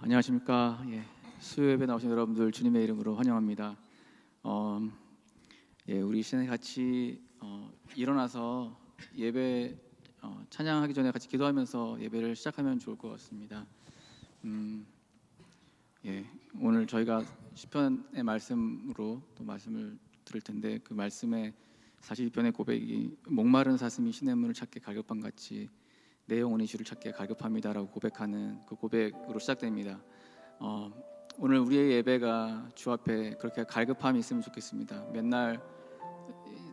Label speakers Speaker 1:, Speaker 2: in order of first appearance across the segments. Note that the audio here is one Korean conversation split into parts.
Speaker 1: 안녕하십니까. 수요 예배 나오신 여러분들 주님의 이름으로 환영합니다. 우리 시간에 같이 일어나서 예배 찬양하기 전에 같이 기도하면서 예배를 시작하면 좋을 것 같습니다. 오늘 저희가 시편의 말씀으로 또 말씀을 들을 텐데, 그 말씀의 42편의 고백이 목마른 사슴이 시냇물을 찾게 갈급한 같이 내 영혼이 주를 찾게 갈급합니다라고 고백하는 그 고백으로 시작됩니다. 오늘 우리의 예배가 주 앞에 그렇게 갈급함이 있으면 좋겠습니다. 맨날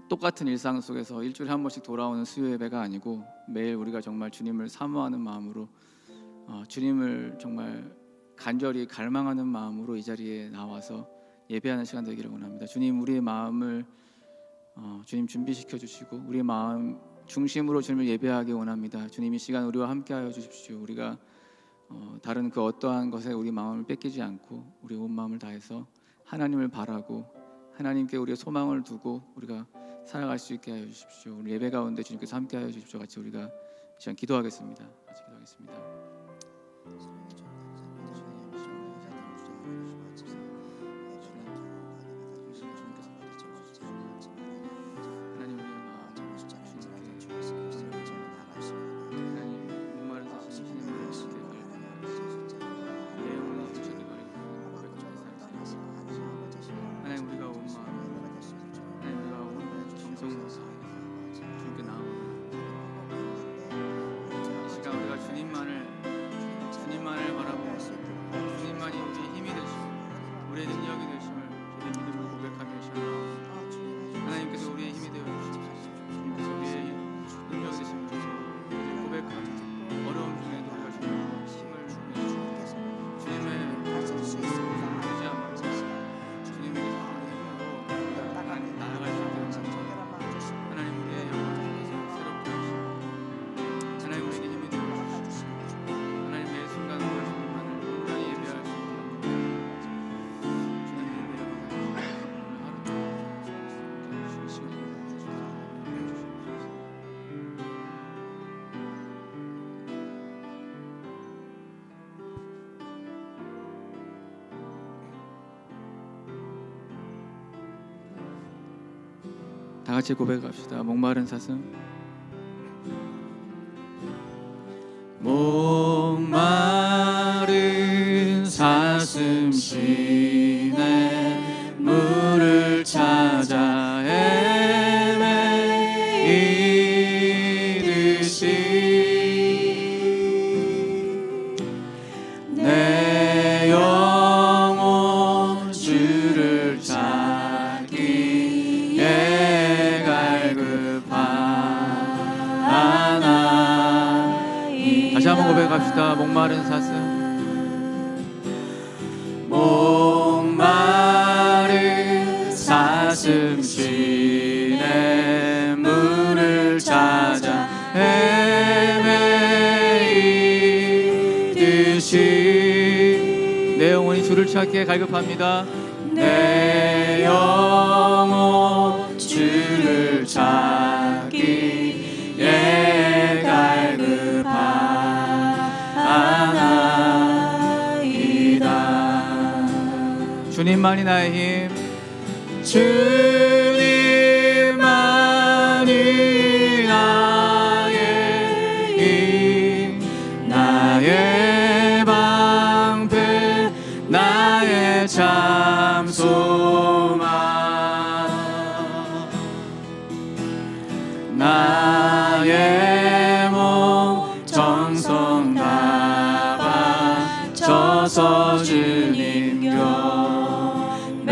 Speaker 1: 똑같은 일상 속에서 일주일에 한 번씩 돌아오는 수요 예배가 아니고, 매일 우리가 정말 주님을 사모하는 마음으로, 주님을 정말 간절히 갈망하는 마음으로 이 자리에 나와서 예배하는 시간 되기를 원합니다. 주님, 우리의 마음을 주님 준비시켜 주시고 우리의 마음 중심으로 주님을 예배하기 원합니다. 주님, 이 시간 우리와 함께하여 주십시오. 우리가 다른 그 어떠한 것에 우리 마음을 뺏기지 않고 우리 온 마음을 다해서 하나님을 바라고 하나님께 우리의 소망을 두고 우리가 살아갈 수 있게 하여 주십시오. 우리 예배 가운데 주님께서 함께하여 주십시오. 같이 우리가 이 시간 기도하겠습니다. 같이 기도하겠습니다. 주님만을 바라보고 주님만이 우리의 힘이 되시고 우리의 능력이 되심을 주님 믿음으로 고백하며 시작합니다. 하나님께서 우리의 힘이 되어 주시옵소서. 주님께서 우리의 능력이 되심을 고백하며 어려움 중에도 우리가 주님으로 힘을 주시옵소서. 주님의 되지 않고 주님의 힘으로 하나님 나아갈 수 있도록 하나님 우리의 영혼을 새롭게 하시고 하나님 우리에게 힘이 되어 주시옵소서. 하나님 매 순간 주님만을 온전히 예배할 수 있도록 주님의 예배를 하루 종일 시간을 다 같이 고백합시다. 목마른 사슴, 목마른 사슴 시내 물을 찾아 헤매이듯이 내 영혼 주를 찾기에 갈급하나이다. 다시 한번 고백합시다. 목마른 사슴 시내 물을 찾아 헤매이듯이 내 영혼이 주를 찾기에 갈급합니다. 내 영혼 주를 찾기에 갈급하나이다. 주님만이 나의 힘, 주님만이 나의 힘, 나의 방패, 나의 참 소망, 나의 몸 정성 다 바쳐서 주님 경배합니다.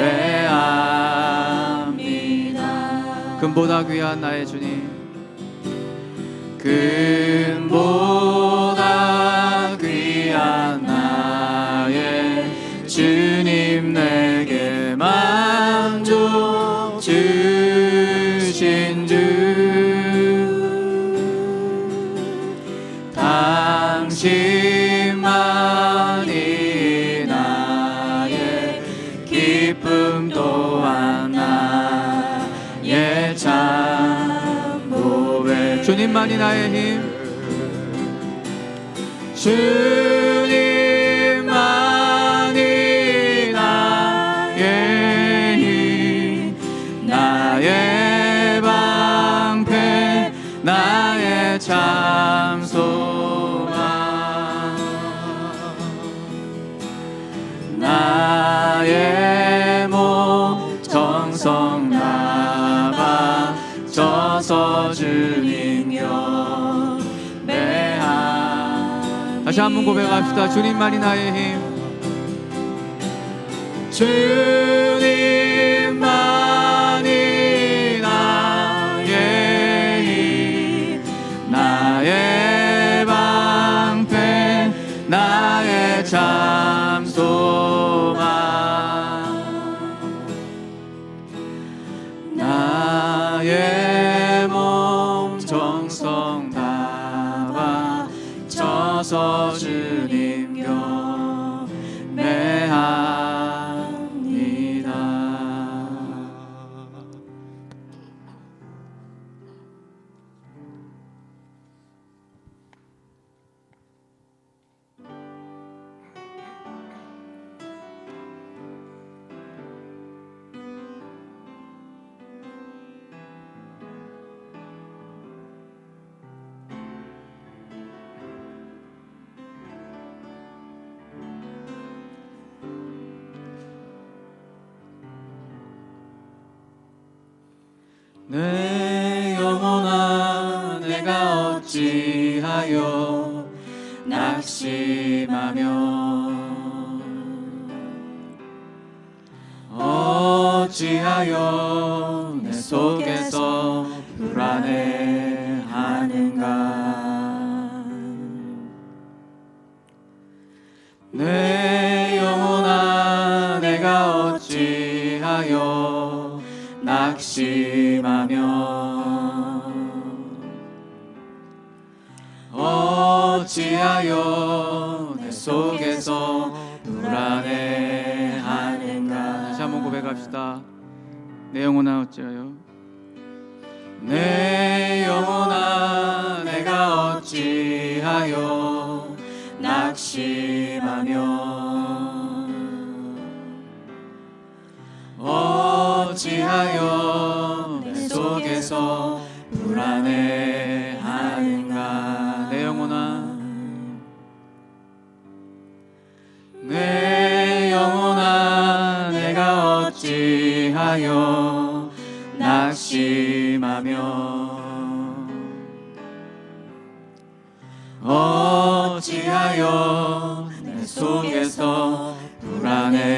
Speaker 1: 금보다 귀한 나의 주님, 금보다 귀한 나의 주님, 내게 만족 주신 주, 당신만이 나의 기쁨 또한 나의 참 보배. 주님만이 나의 힘, 주님만 한번 고백합시다. 주님만이 나의 힘. 주님만이 나의 힘, 나의 방패, 나의 참 소망, 나의 몸 정성 다 바쳐서 주님 경배하옵니다. 내 영혼아, 내가 어찌하여 낙심하며 어찌하여 내 속에서 불안해하는가. 내 영혼아, 내가 어찌하여 낙심하며 어찌하여 내 속에서 불안해하는가. 다시 한번 고백합시다. 내 영혼아 어찌하여, 내 영혼아, 내가 어찌하여 낙심하며 어찌하여 내 속에서 불안해하는가. 내 영혼아, 내 영혼아, 내가 어찌하여 낙심하며 어찌하여 내 속에서 불안해하는가.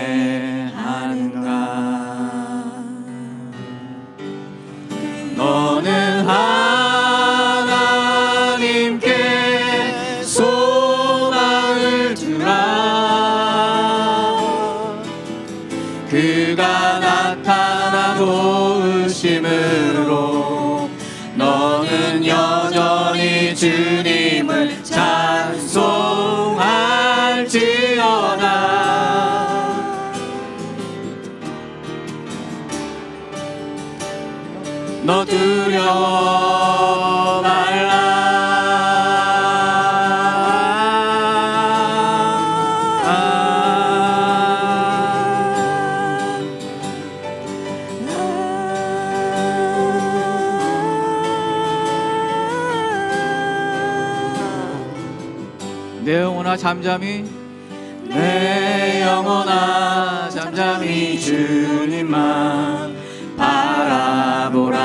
Speaker 1: 너는 하나님께 소망을 두라. 그가 나타나 도우심으로 너는 여전히 주님을 찬송할지어다. 너 두려워 말라. 내 영혼아 잠잠히, 내 영혼아 잠잠히 주님만 바라보라.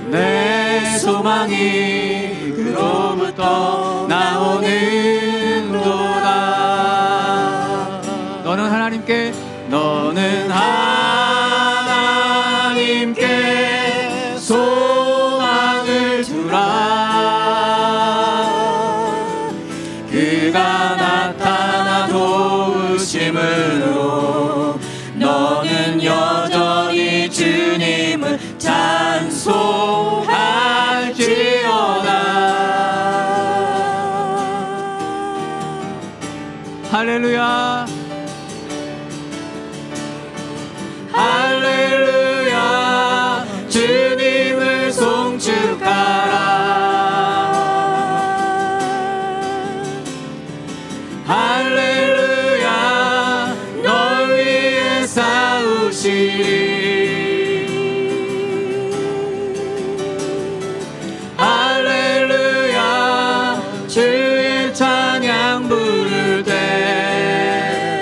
Speaker 1: 내 소망이 그로부터 나오는도다. 너는 하나님께, 너는 하나님께 소망을 두라. 그가 나타나 도우심으로 너는 여전히 주님을 찬송할지어다. 할렐루야, 할렐루야. 주님을 송축하라. 할렐루야. 널 위해 싸우시리. 할렐루야. 주의 찬양 부를 때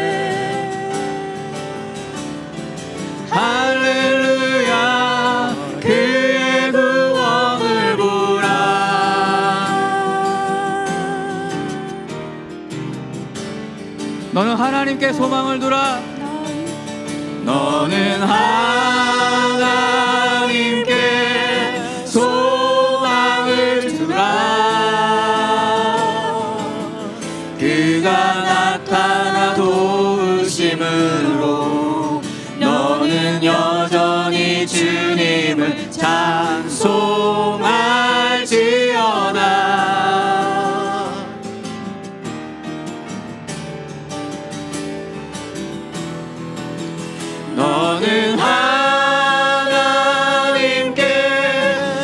Speaker 1: 너는 하나님께 소망을 두라. 너는 하나님께 소망을 두라. 그가 나타나 도우심으로 너는 여전히 주님을 찬송할지어다. 너는 하나님께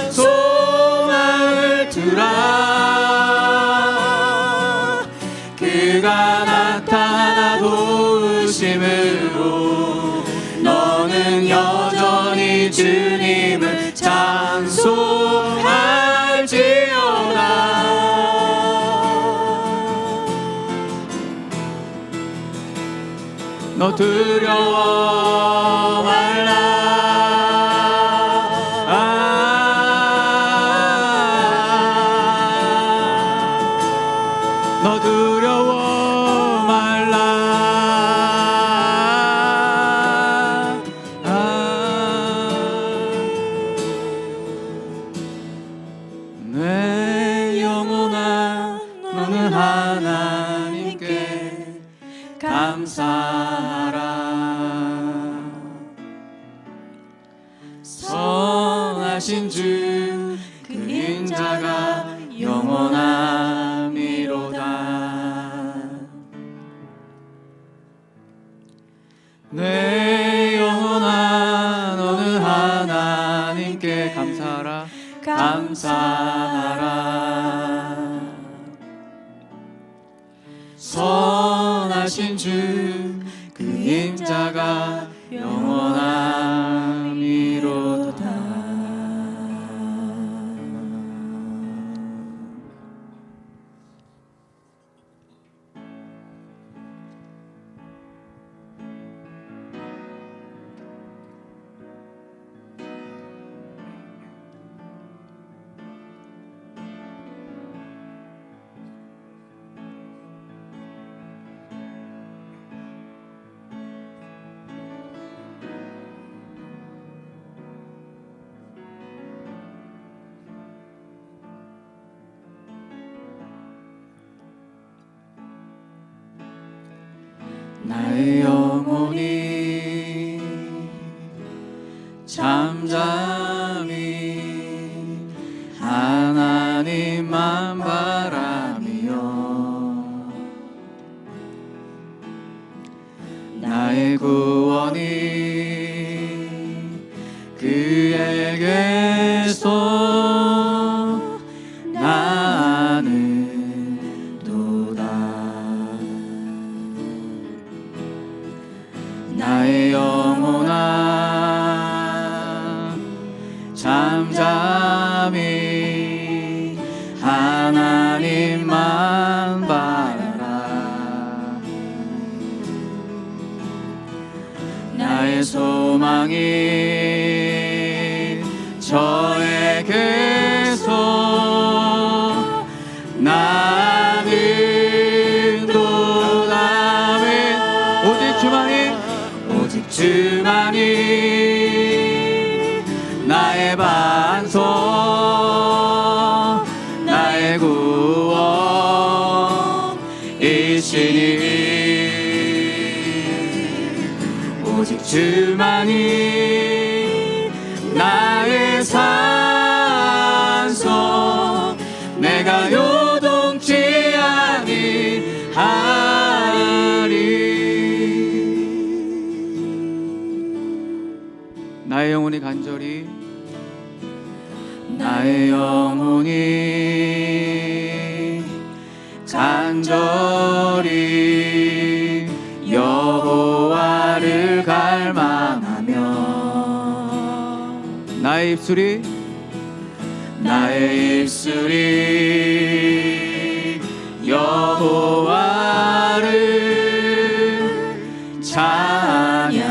Speaker 1: 소망을 두라. 그가 나타나 도우심으로 너는 여전히 주님을 찬송할지어다. 너 두려워 말라. 너 두려워 말라. 내 영혼아 너는 하나님께 감사하라. 선하신 주 그 인자가 영원함이로다. 내 영혼아 너는 하나님께 감사하라. 감사하라. 선하신 주 그 인자가 영원함이로다. 나의 영혼이 잠잠히 하나님만 바라며 나의 구원이 그에게서 나는 도다. 나의 영혼아 잠잠히 하나님만 바라라. 나의 소망이 저에게서 나는 도다멘. 오직 주만이 주만이 나의 반석 나의 구원이시니 오직 주만이 나의 산성 내가 요동치 아니하리. 나의 영혼이 간절히 나의 영혼이 간절히 여호와를 갈망하며 나의 입술이 여호와를 찬양하리.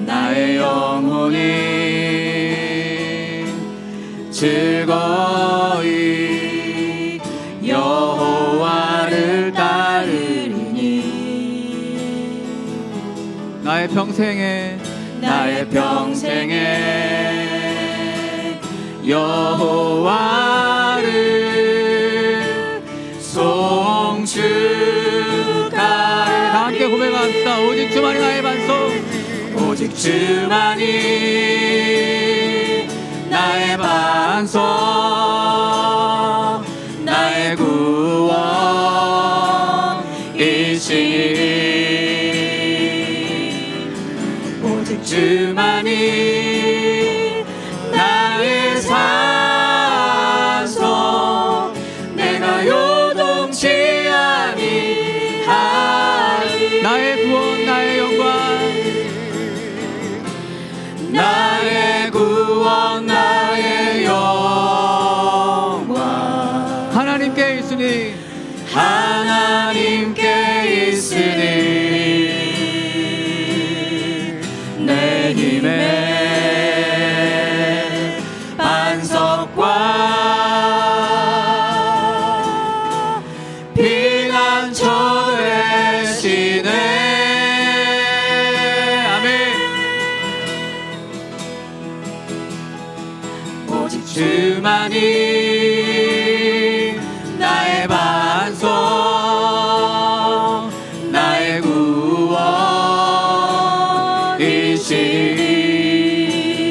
Speaker 1: 나의 영혼이 즐거이 평생에 여호와를 송축하리. 다 함께 고백합시다. 오직 주만이 나의 반석, 오직 주만이 나의 반석, 나의 구원이시니. 오직 주만이 나의 산소, 내가 요동치 아니하리. 나의 구원, 나의 영광, 나의 구원, 나의 영광. 하나님께 있으니, 하나님께 있으니 내 힘의 반석과 피난처 되시네. 아멘. 오직 주만이 나의 반석, 나의 구원이시니.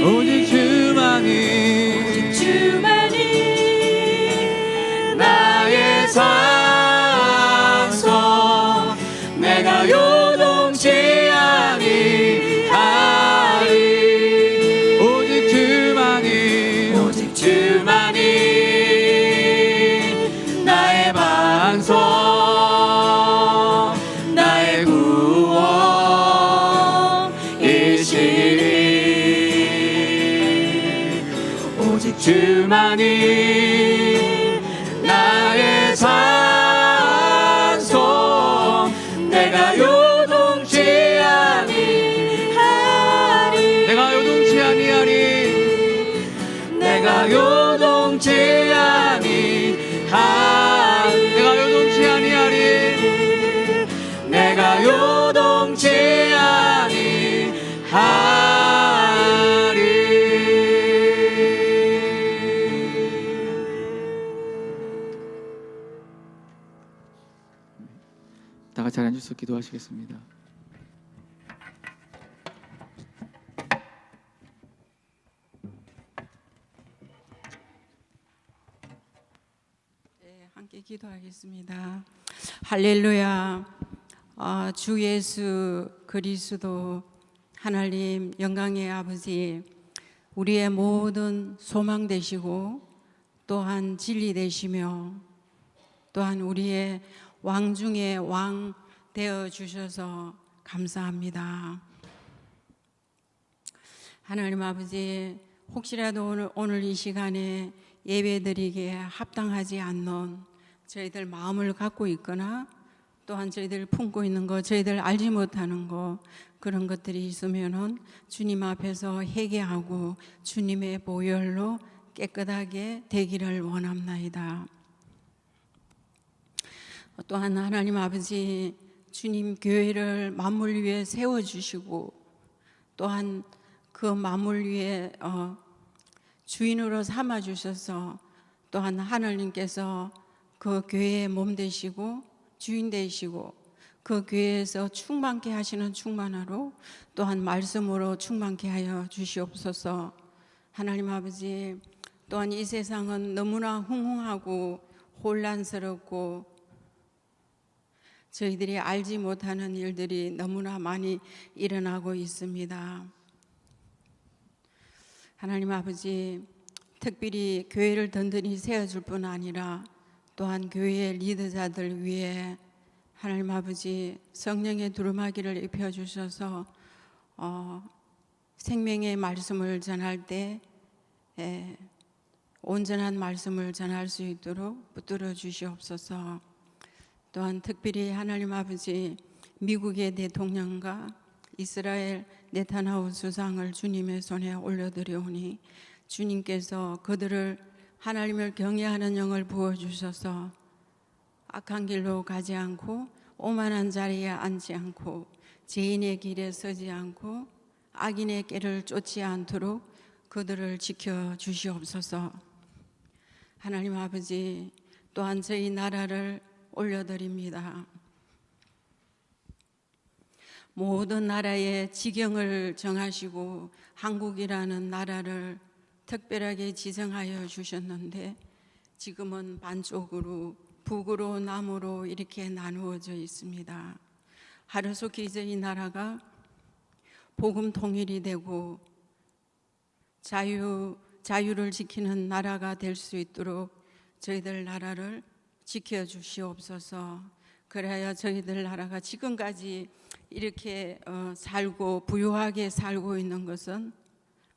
Speaker 1: 오직 주만이 나의 산소, 내가 요동치 아니하리. 오직 주만이 나의 반석, 나의 구원이시니. 오직 주만이 나의 산소, 내가 요동치 아니하리. 내가 요동치 아니하리. 내가 요동치 아니하리. 내가 요동치 아니하리. 내가 요동치 아니하리. 다 같이 앉아서 기도하시겠습니다.
Speaker 2: 함께 기도하겠습니다. 할렐루야. 주 예수 그리스도 하나님 영광의 아버지, 우리의 모든 소망 되시고 또한 진리 되시며 또한 우리의 왕 중에 왕 되어 주셔서 감사합니다. 하나님 아버지, 혹시라도 오늘 이 시간에 예배드리기에 합당하지 않는 저희들 마음을 갖고 있거나 또한 저희들 품고 있는 거, 저희들 알지 못하는 거, 그런 것들이 있으면은 주님 앞에서 회개하고 주님의 보혈로 깨끗하게 되기를 원합나이다. 또한 하나님 아버지, 주님 교회를 만물 위에 세워주시고 또한 그 만물 위에 주인으로 삼아주셔서 또한 하나님께서 그 교회의 몸 되시고 주인 되시고 그 교회에서 충만케 하시는 충만하로 또한 말씀으로 충만케 하여 주시옵소서. 하나님 아버지, 또한 이 세상은 너무나 흥흥하고 혼란스럽고 저희들이 알지 못하는 일들이 너무나 많이 일어나고 있습니다. 하나님 아버지, 특별히 교회를 든든히 세워줄 뿐 아니라 또한 교회의 리더자들 위해 하나님 아버지 성령의 두루마기를 입혀주셔서 생명의 말씀을 전할 때 온전한 말씀을 전할 수 있도록 붙들어 주시옵소서. 또한 특별히 하나님 아버지, 미국의 대통령과 이스라엘 네타냐후 수상을 주님의 손에 올려드리오니 주님께서 그들을 하나님을 경외하는 영을 부어주셔서 악한 길로 가지 않고 오만한 자리에 앉지 않고 죄인의 길에 서지 않고 악인의 꾀를 쫓지 않도록 그들을 지켜 주시옵소서. 하나님 아버지, 또한 저희 나라를 올려드립니다. 모든 나라의 지경을 정하시고 한국이라는 나라를 특별하게 지정하여 주셨는데 지금은 반쪽으로 북으로 남으로 이렇게 나누어져 있습니다. 하루속히 저희 나라가 복음 통일이 되고 자유를 지키는 나라가 될 수 있도록 저희들 나라를 지켜주시옵소서. 그래야 저희들 나라가 지금까지 이렇게 살고 부유하게 살고 있는 것은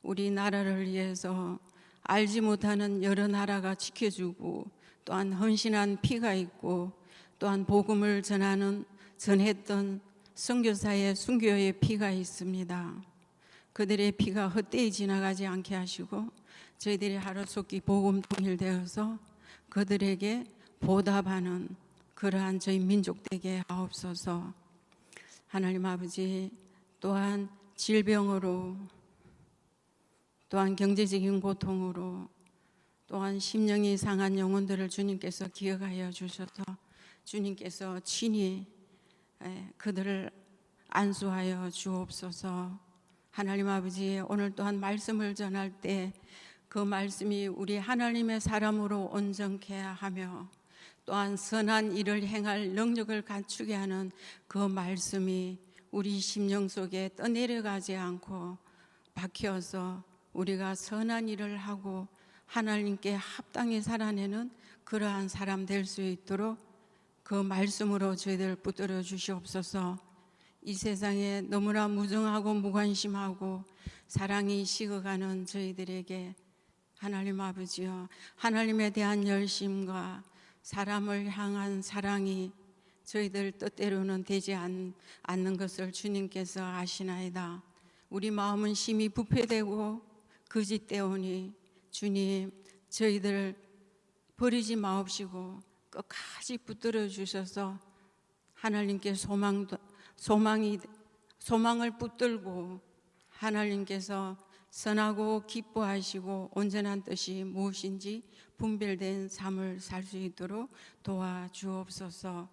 Speaker 2: 우리 나라를 위해서 알지 못하는 여러 나라가 지켜주고 또한 헌신한 피가 있고 또한 복음을 전했던 선교사의 순교의 피가 있습니다. 그들의 피가 헛되이 지나가지 않게 하시고 저희들이 하루속히 복음 통일되어서 그들에게 보답하는 그러한 저희 민족 되게 하옵소서. 하나님 아버지, 또한 질병으로 또한 경제적인 고통으로 또한 심령이 상한 영혼들을 주님께서 기억하여 주셔서 주님께서 친히 그들을 안수하여 주옵소서. 하나님 아버지, 오늘 또한 말씀을 전할 때 그 말씀이 우리 하나님의 사람으로 온전케 하며 또한 선한 일을 행할 능력을 갖추게 하는 그 말씀이 우리 심령 속에 떠내려가지 않고 박혀서 우리가 선한 일을 하고 하나님께 합당히 살아내는 그러한 사람 될 수 있도록 그 말씀으로 저희들 붙들어 주시옵소서. 이 세상에 너무나 무정하고 무관심하고 사랑이 식어가는 저희들에게 하나님 아버지여, 하나님에 대한 열심과 사람을 향한 사랑이 저희들 뜻대로는 되지 않는 것을 주님께서 아시나이다. 우리 마음은 심히 부패되고 거짓되오니 주님, 저희들 버리지 마옵시고 끝까지 붙들어 주셔서 하나님께 소망을 붙들고 하나님께서 선하고 기뻐하시고 온전한 뜻이 무엇인지 분별된 삶을 살 수 있도록 도와주옵소서.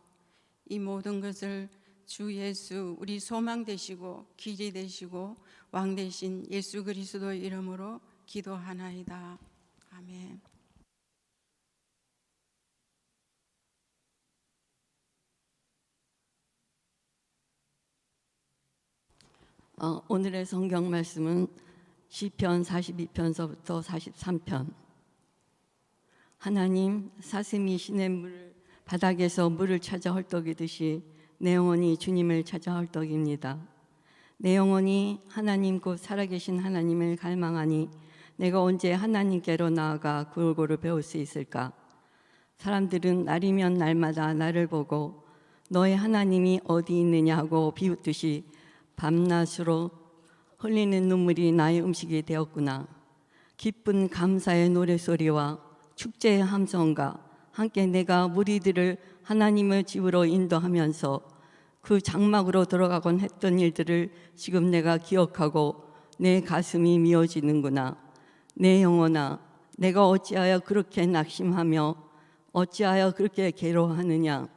Speaker 2: 이 모든 것을 주 예수 우리 소망 되시고 길이 되시고 왕 되신 예수 그리스도 이름으로 기도하나이다. 아멘.
Speaker 3: 오늘의 성경 말씀은 시편 42편서부터 43편. 하나님, 사슴이 시냇물 바닥에서 물을 찾아 헐떡이듯이 내 영혼이 주님을 찾아 헐떡입니다. 내 영혼이 하나님 곧 살아계신 하나님을 갈망하니 내가 언제 하나님께로 나아가 골고루 배울 수 있을까? 사람들은 날이면 날마다 나를 보고 너의 하나님이 어디 있느냐 하고 비웃듯이 밤낮으로 흘리는 눈물이 나의 음식이 되었구나. 기쁜 감사의 노래소리와 축제의 함성과 함께 내가 무리들을 하나님의 집으로 인도하면서 그 장막으로 들어가곤 했던 일들을 지금 내가 기억하고 내 가슴이 미어지는구나. 내 영혼아, 내가 어찌하여 그렇게 낙심하며 어찌하여 그렇게 괴로워하느냐.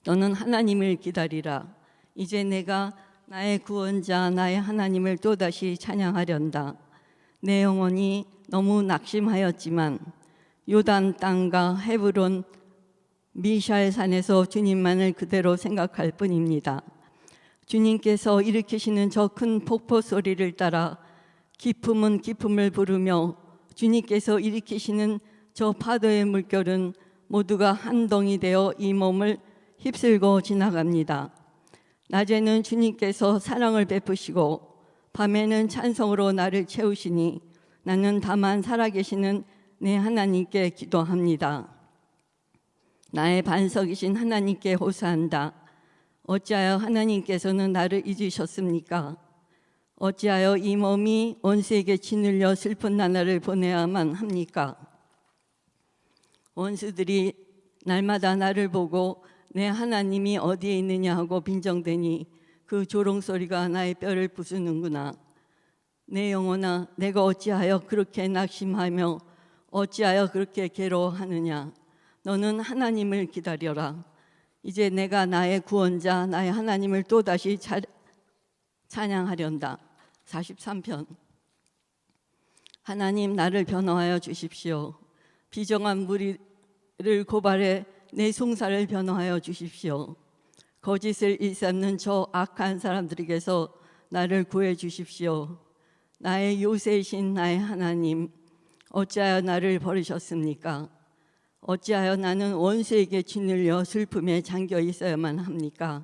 Speaker 3: 너는 하나님을 기다리라. 이제 내가 나의 구원자 나의 하나님을 또다시 찬양하련다. 내 영혼이 너무 낙심하였지만 요단 땅과 헤브론 미샬 산에서 주님만을 그대로 생각할 뿐입니다. 주님께서 일으키시는 저 큰 폭포 소리를 따라 기품은 기품을 부르며 주님께서 일으키시는 저 파도의 물결은 모두가 한 덩이 되어 이 몸을 휩쓸고 지나갑니다. 낮에는 주님께서 사랑을 베푸시고 밤에는 찬송으로 나를 채우시니 나는 다만 살아계시는 내 하나님께 기도합니다. 나의 반석이신 하나님께 호소한다. 어찌하여 하나님께서는 나를 잊으셨습니까? 어찌하여 이 몸이 원수에게 짓눌려 슬픈 나날을 보내야만 합니까? 원수들이 날마다 나를 보고 내 하나님이 어디에 있느냐 하고 빈정대니 그 그 조롱 소리가 나의 뼈를 부수는구나. 내 영혼아, 내가 어찌하여 그렇게 낙심하며 어찌하여 그렇게 괴로워하느냐. 너는 하나님을 기다려라. 이제 내가 나의 구원자 나의 하나님을 또다시 찬양하련다. 43편. 하나님, 나를 변호하여 주십시오. 비정한 무리를 고발해 내 송사를 변호하여 주십시오. 거짓을 일삼는 저 악한 사람들에게서 나를 구해 주십시오. 나의 요새이신 나의 하나님, 어찌하여 나를 버리셨습니까? 어찌하여 나는 원수에게 짓눌려 슬픔에 잠겨 있어야만 합니까?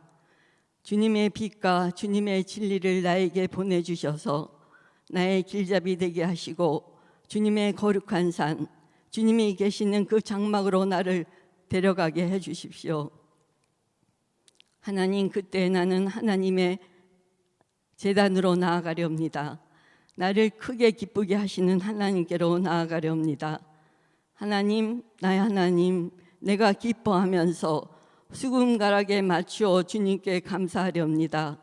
Speaker 3: 주님의 빛과 주님의 진리를 나에게 보내주셔서 나의 길잡이 되게 하시고 주님의 거룩한 산, 주님이 계시는 그 장막으로 나를 데려가게 해주십시오. 하나님, 그때 나는 하나님의 제단으로 나아가렵니다. 나를 크게 기쁘게 하시는 하나님께로 나아가렵니다. 하나님, 나의 하나님, 내가 기뻐하면서 수금가락에 맞추어 주님께 감사하렵니다.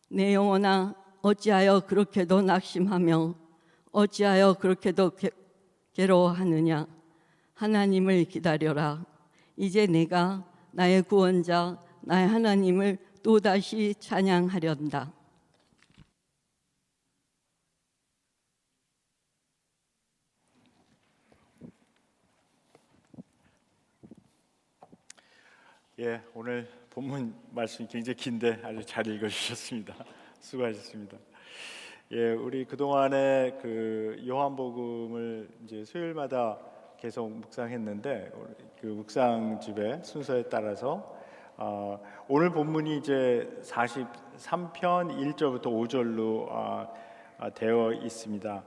Speaker 3: 내 영혼아, 어찌하여 그렇게도 낙심하며 어찌하여 그렇게도 괴로워하느냐. 하나님을 기다려라. 이제 내가 나의 구원자 나의 하나님을 또다시 찬양하련다.
Speaker 4: 예, 오늘 본문 말씀이 굉장히 긴데 아주 잘 읽어주셨습니다. 수고하셨습니다. 예, 우리 그동안에 그 요한복음을 이제 수요일마다 계속 묵상했는데 그 묵상집의 순서에 따라서 오늘 본문이 이제 43편 1절부터 5절로 되어 있습니다.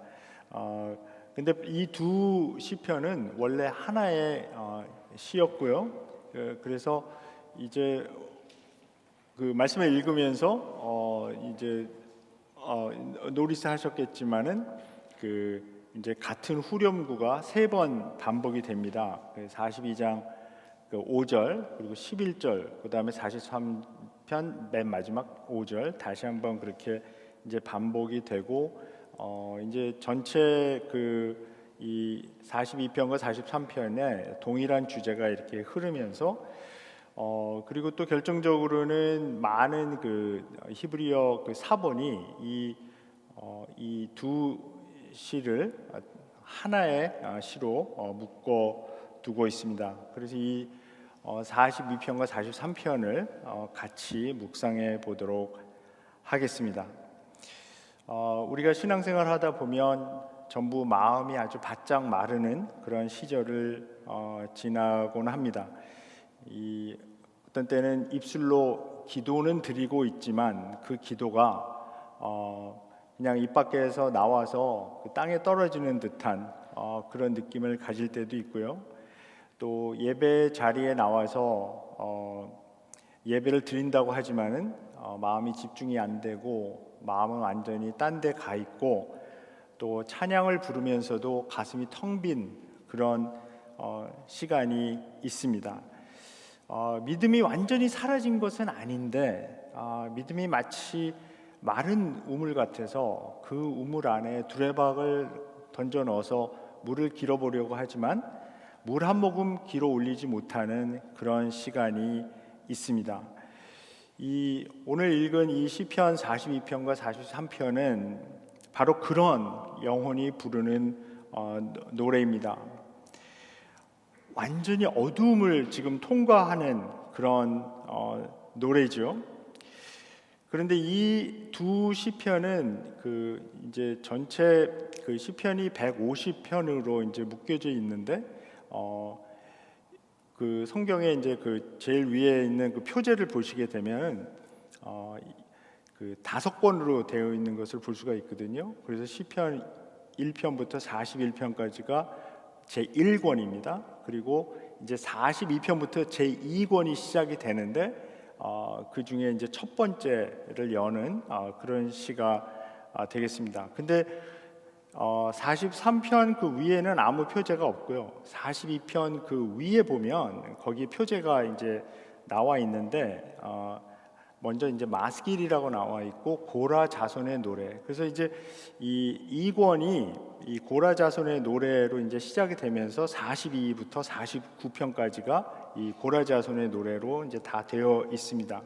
Speaker 4: 근데 이 두 시편은 원래 하나의 시였고요. 그래서 이제 그 말씀을 읽으면서 이제 노리스 하셨겠지만은 그 이제 같은 후렴구가 3번 반복이 됩니다. 42장 5절 그리고 11절 그다음에 43편 맨 마지막 5절 다시 한번 그렇게 이제 반복이 되고 이제 전체 이 42편과 43편에 동일한 주제가 이렇게 흐르면서 그리고 또 결정적으로는 많은 그 히브리어 그 사본이 이 두 시를 하나의 시로 묶어 두고 있습니다. 그래서 이 42편과 43편을 같이 묵상해 보도록 하겠습니다. 우리가 신앙생활 하다 보면 전부 마음이 아주 바짝 마르는 그런 시절을 지나곤 합니다. 어떤 때는 입술로 기도는 드리고 있지만 그 기도가 그냥 입 밖에서 나와서 그 땅에 떨어지는 듯한 그런 느낌을 가질 때도 있고요. 또 예배 자리에 나와서 예배를 드린다고 하지만은 마음이 집중이 안 되고 마음은 완전히 딴 데 가 있고 또 찬양을 부르면서도 가슴이 텅 빈 그런 시간이 있습니다. 믿음이 완전히 사라진 것은 아닌데 믿음이 마치 마른 우물 같아서 그 우물 안에 두레박을 던져 넣어서 물을 길어보려고 하지만 물 한 모금 길어 올리지 못하는 그런 시간이 있습니다. 오늘 읽은 이 시편 42편과 43편은 바로 그런 영혼이 부르는 노래입니다. 완전히 어두움을 지금 통과하는 그런 노래죠. 그런데 이 두 시편은 이제 전체 그 시편이 150편으로 이제 묶여져 있는데 그 성경에 이제 그 제일 위에 있는 그 표제를 보시게 되면 그 5권으로 되어 있는 것을 볼 수가 있거든요. 그래서 시편 1편부터 41편까지가 제1권입니다. 그리고 이제 42편부터 제2권이 시작이 되는데 그 중에 이제 첫 번째를 여는 그런 시가 되겠습니다. 근데 43편 그 위에는 아무 표제가 없고요. 42편 그 위에 보면 거기 표제가 이제 나와 있는데 먼저 이제 마스길이라고 나와 있고 고라 자손의 노래. 그래서 이제 이 2권이 이 고라 자손의 노래로 이제 시작이 되면서 42부터 49편까지가 이 고라 자손의 노래로 이제 다 되어 있습니다.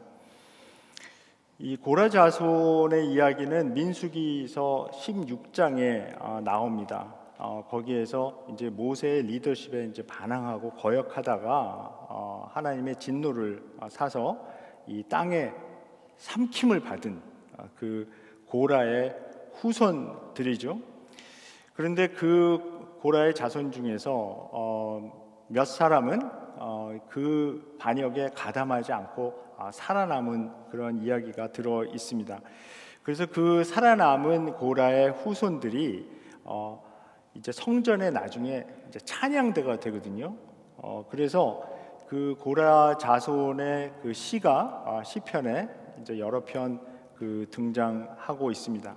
Speaker 4: 이 고라 자손의 이야기는 민수기서 16장에 나옵니다. 거기에서 이제 모세의 리더십에 이제 반항하고 거역하다가 하나님의 진노를 사서 이 땅에 삼킴을 받은 그 고라의 후손들이죠. 그런데 그 고라의 자손 중에서 몇 사람은 그 반역에 가담하지 않고 살아남은 그런 이야기가 들어 있습니다. 그래서 그 살아남은 고라의 후손들이 이제 성전에 나중에 이제 찬양대가 되거든요. 그래서 그 고라 자손의 그 시가 시편에 이제 여러 편 그 등장하고 있습니다.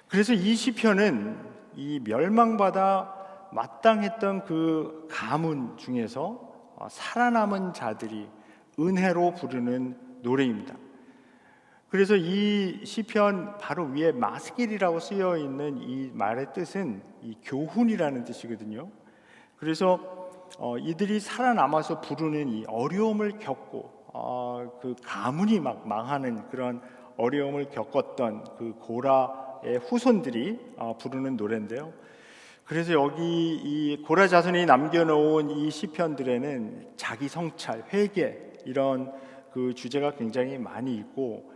Speaker 4: 그래서 이 시편은 이 멸망받아 마땅했던 그 가문 중에서 살아남은 자들이 은혜로 부르는 노래입니다. 그래서 이 시편 바로 위에 마스길이라고 쓰여 있는 이 말의 뜻은 이 교훈이라는 뜻이거든요. 그래서 이들이 살아남아서 부르는 이 어려움을 겪고 그 가문이 막 망하는 그런 어려움을 겪었던 그 고라의 후손들이 부르는 노래인데요. 그래서 여기 이 고라 자손이 남겨놓은 이 시편들에는 자기 성찰, 회개 이런 그 주제가 굉장히 많이 있고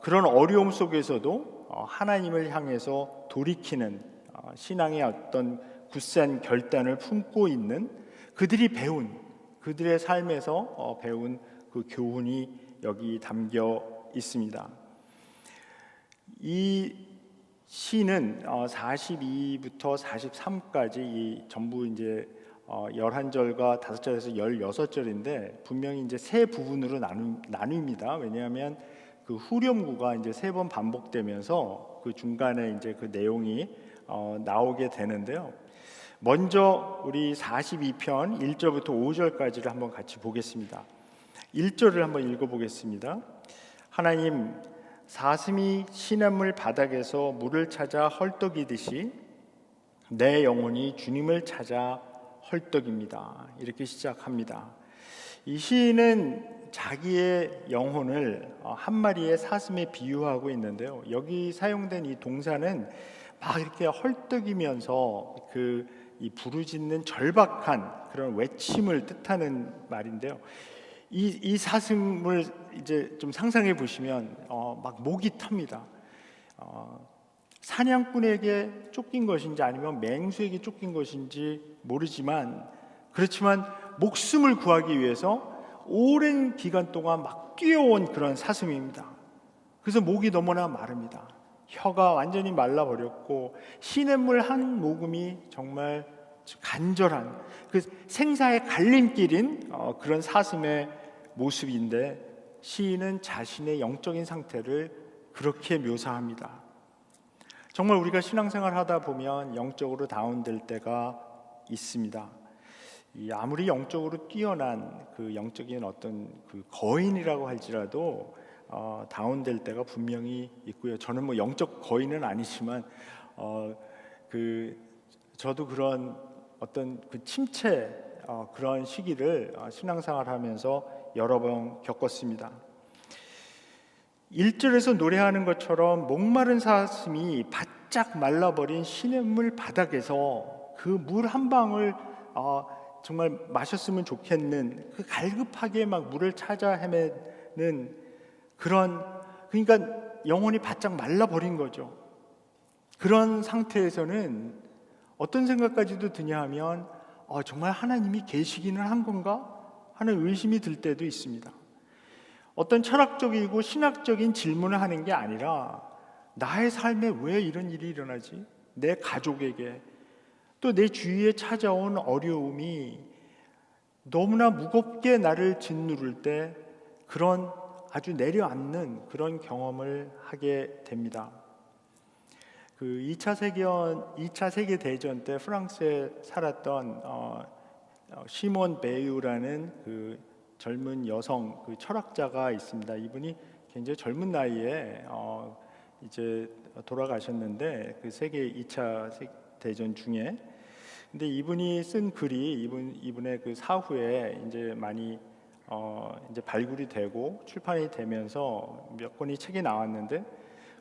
Speaker 4: 그런 어려움 속에서도 하나님을 향해서 돌이키는 신앙의 어떤 굳센 결단을 품고 있는 그들이 배운 그들의 삶에서 배운 그 교훈이 여기 담겨 있습니다. 이 시는 42부터 43까지 이 전부 이제 11절과 5절에서 16절인데 분명히 이제 세 부분으로 나뉩니다. 왜냐하면 그 후렴구가 이제 3번 반복되면서 그 중간에 이제 그 내용이 나오게 되는데요. 먼저 우리 42편 1절부터 5절까지를 한번 같이 보겠습니다. 1절을 한번 읽어보겠습니다. 하나님, 사슴이 시냇물 바닥에서 물을 찾아 헐떡이듯이 내 영혼이 주님을 찾아 헐떡입니다. 이렇게 시작합니다. 이 시인은 자기의 영혼을 한 마리의 사슴에 비유하고 있는데요. 여기 사용된 이 동사는 막 이렇게 헐떡이면서 이 부르짖는 절박한 그런 외침을 뜻하는 말인데요. 이 사슴을 이제 좀 상상해 보시면 막 목이 탑니다. 사냥꾼에게 쫓긴 것인지 아니면 맹수에게 쫓긴 것인지 모르지만 그렇지만 목숨을 구하기 위해서 오랜 기간 동안 막 뛰어온 그런 사슴입니다. 그래서 목이 너무나 마릅니다. 혀가 완전히 말라버렸고 시냇물 한 모금이 정말 간절한 그 생사의 갈림길인 그런 사슴의 모습인데 시인은 자신의 영적인 상태를 그렇게 묘사합니다. 정말 우리가 신앙생활 하다 보면 영적으로 다운될 때가 있습니다. 아무리 영적으로 뛰어난 그 영적인 어떤 그 거인이라고 할지라도 다운될 때가 분명히 있고요. 저는 뭐 영적 거인은 아니지만 저도 그런 어떤 그 침체 그런 시기를 신앙생활하면서 여러 번 겪었습니다. 1절에서 노래하는 것처럼 목마른 사슴이 바짝 말라버린 시냇물 바닥에서 그 물 한 방울 정말 마셨으면 좋겠는 그 갈급하게 막 물을 찾아 헤매는 그러니까 영혼이 바짝 말라버린 거죠. 그런 상태에서는 어떤 생각까지도 드냐 하면 정말 하나님이 계시기는 한 건가 하는 의심이 들 때도 있습니다. 어떤 철학적이고 신학적인 질문을 하는 게 아니라 나의 삶에 왜 이런 일이 일어나지? 내 가족에게 또 내 주위에 찾아온 어려움이 너무나 무겁게 나를 짓누를 때 그런 아주 내려앉는 그런 경험을 하게 됩니다. 그 2차 세계 대전 때 프랑스에 살았던 시몬 베유라는 그 젊은 여성 그 철학자가 있습니다. 이분이 굉장히 젊은 나이에 이제 돌아가셨는데 그 세계 2차 대전 중에 근데 이분이 쓴 글이 이분의 그 사후에 이제 많이 이제 발굴이 되고 출판이 되면서 몇 권의 책이 나왔는데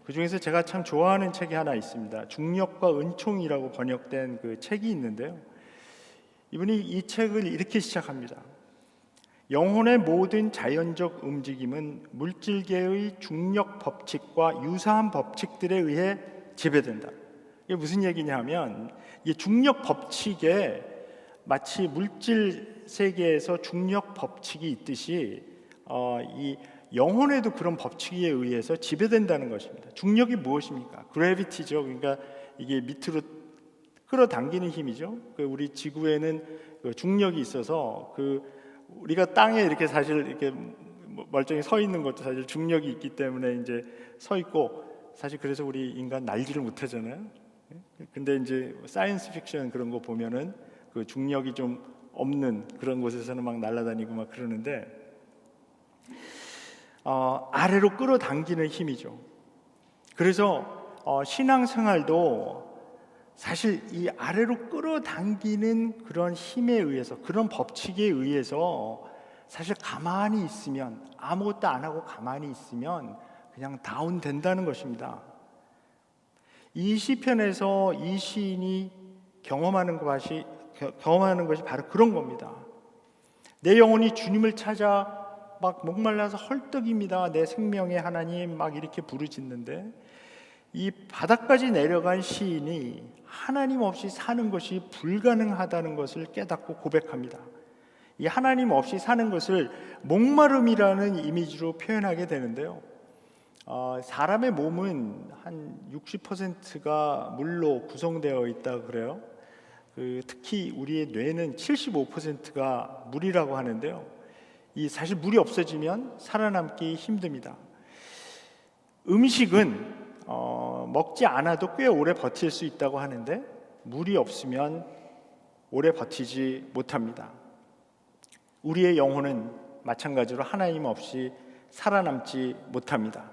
Speaker 4: 그 중에서 제가 참 좋아하는 책이 하나 있습니다. 중력과 은총이라고 번역된 그 책이 있는데요. 이분이 이 책을 이렇게 시작합니다. 영혼의 모든 자연적 움직임은 물질계의 중력 법칙과 유사한 법칙들에 의해 지배된다. 이게 무슨 얘기냐면 이 중력 법칙에 마치 물질 세계에서 중력 법칙이 있듯이 이 영혼에도 그런 법칙에 의해서 지배된다는 것입니다. 중력이 무엇입니까? 그래비티죠. 그러니까 이게 밑으로 끌어당기는 힘이죠. 우리 지구에는 그 중력이 있어서 우리가 땅에 이렇게 사실 이렇게 멀쩡히 서 있는 것도 사실 중력이 있기 때문에 이제 서 있고 사실 그래서 우리 인간 날지를 못하잖아요. 근데 이제 사이언스 픽션 그런 거 보면은 그 중력이 좀 없는 그런 곳에서는 막 날아다니고 막 그러는데 아래로 끌어당기는 힘이죠. 그래서 신앙생활도 사실 이 아래로 끌어당기는 그런 힘에 의해서 그런 법칙에 의해서 사실 가만히 있으면 아무것도 안 하고 가만히 있으면 그냥 다운된다는 것입니다. 이 시편에서 이 시인이 경험하는 것이 바로 그런 겁니다. 내 영혼이 주님을 찾아 막 목말라서 헐떡입니다. 내 생명의 하나님 막 이렇게 부르짖는데 이 바닥까지 내려간 시인이 하나님 없이 사는 것이 불가능하다는 것을 깨닫고 고백합니다. 이 하나님 없이 사는 것을 목마름이라는 이미지로 표현하게 되는데요. 사람의 몸은 한 60%가 물로 구성되어 있다고 그래요. 특히 우리의 뇌는 75%가 물이라고 하는데요. 사실 물이 없어지면 살아남기 힘듭니다. 음식은 먹지 않아도 꽤 오래 버틸 수 있다고 하는데 물이 없으면 오래 버티지 못합니다. 우리의 영혼은 마찬가지로 하나님 없이 살아남지 못합니다.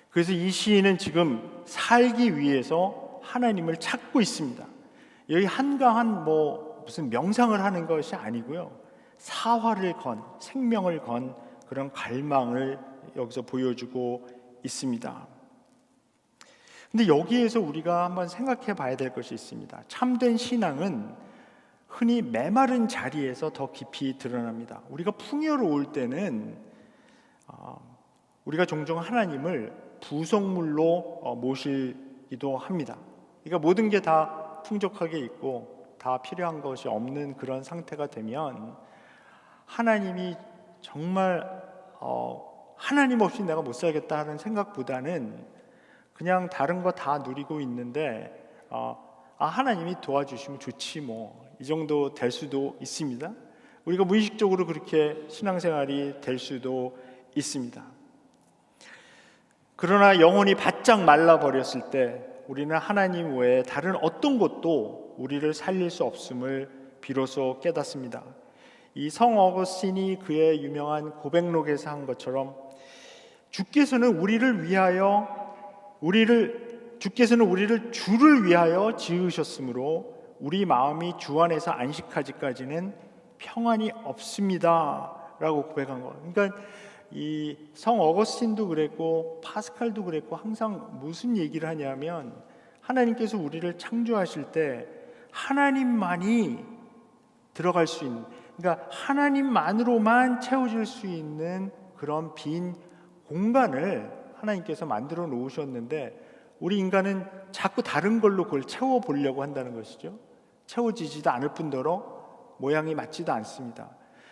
Speaker 4: 그래서 이 시인은 지금 살기 위해서 하나님을 찾고 있습니다. 여기 한가한 무슨 명상을 하는 것이 아니고요. 사활을 건, 생명을 건 그런 갈망을 여기서 보여주고 있습니다. 근데 여기에서 우리가 한번 생각해 봐야 될 것이 있습니다. 참된 신앙은 흔히 메마른 자리에서 더 깊이 드러납니다. 우리가 풍요로울 때는 우리가 종종 하나님을 부속물로 모시기도 합니다. 그러니까 모든 게 다 풍족하게 있고 다 필요한 것이 없는 그런 상태가 되면 하나님이 정말 하나님 없이 내가 못 살겠다 하는 생각보다는 그냥 다른 거 다 누리고 있는데 하나님이 도와주시면 좋지 이 정도 될 수도 있습니다. 우리가 무의식적으로 그렇게 신앙생활이 될 수도 있습니다. 그러나 영혼이 바짝 말라버렸을 때 우리는 하나님 외에 다른 어떤 것도 우리를 살릴 수 없음을 비로소 깨닫습니다. 이 성 어거스틴이 그의 유명한 고백록에서 한 것처럼 주께서는 우리를 주를 위하여 지으셨으므로 우리 마음이 주 안에서 안식하기까지는 평안이 없습니다 라고 고백한 거. 그러니까 이 성 어거스틴도 그랬고 파스칼도 그랬고 항상 무슨 얘기를 하냐면 하나님께서 우리를 창조하실 때 하나님만이 들어갈 수 있는, 그러니까 하나님만으로만 채워질 수 있는 그런 빈 공간을 하나님께서 만들어 놓으셨는데 우리 인간은 자꾸 다른 걸로 그걸 채워보려고 한다는 것이죠. 채워지지도 않을 뿐더러 모양이 맞지도 않습니다.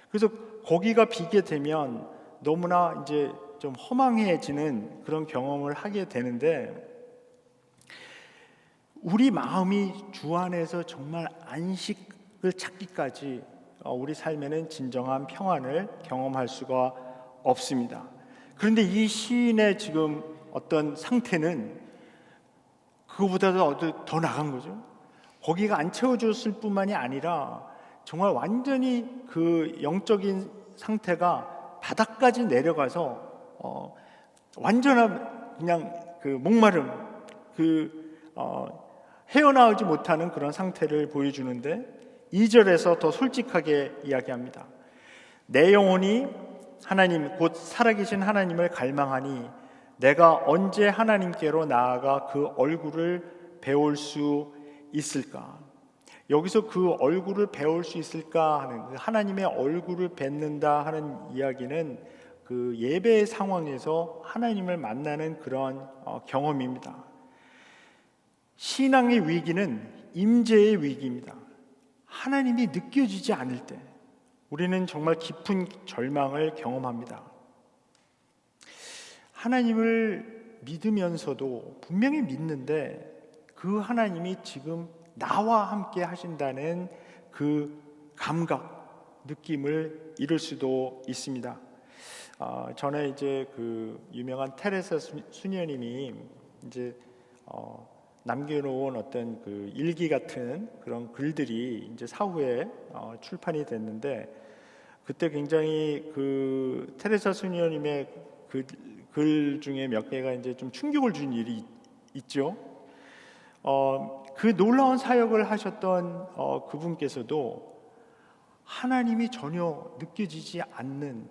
Speaker 4: 그래서 거기가 비게 되면 너무나 이제 좀 허망해지는 그런 경험을 하게 되는데 우리 마음이 주 안에서 정말 안식을 찾기까지 우리 삶에는 진정한 평안을 경험할 수가 없습니다. 그런데 이 시인의 지금 어떤 상태는 그거보다도 더 나간 거죠. 거기가 안 채워졌을 뿐만이 아니라 정말 완전히 그 영적인 상태가 바닥까지 내려가서 완전한 그냥 그 목마름, 헤어나오지 못하는 그런 상태를 보여주는데 2절에서 더 솔직하게 이야기합니다. 내 영혼이 하나님 곧 살아계신 하나님을 갈망하니 내가 언제 하나님께로 나아가 그 얼굴을 배울 수 있을까? 여기서 그 얼굴을 배울 수 있을까 하는 그 하나님의 얼굴을 뵙는다 하는 이야기는 그 예배의 상황에서 하나님을 만나는 그런 경험입니다. 신앙의 위기는 임재의 위기입니다. 하나님이 느껴지지 않을 때 우리는 정말 깊은 절망을 경험합니다. 하나님을 믿으면서도 분명히 믿는데 그 하나님이 지금 나와 함께 하신다는 그 감각, 느낌을 잃을 수도 있습니다. 전에 이제 그 유명한 테레사 수녀님이 이제 남겨놓은 어떤 그 일기 같은 그런 글들이 이제 사후에 출판이 됐는데 그때 굉장히 그 테레사 수녀님의 그 글 중에 몇 개가 이제 좀 충격을 준 일이 있죠. 그 놀라운 사역을 하셨던 그분께서도 하나님이 전혀 느껴지지 않는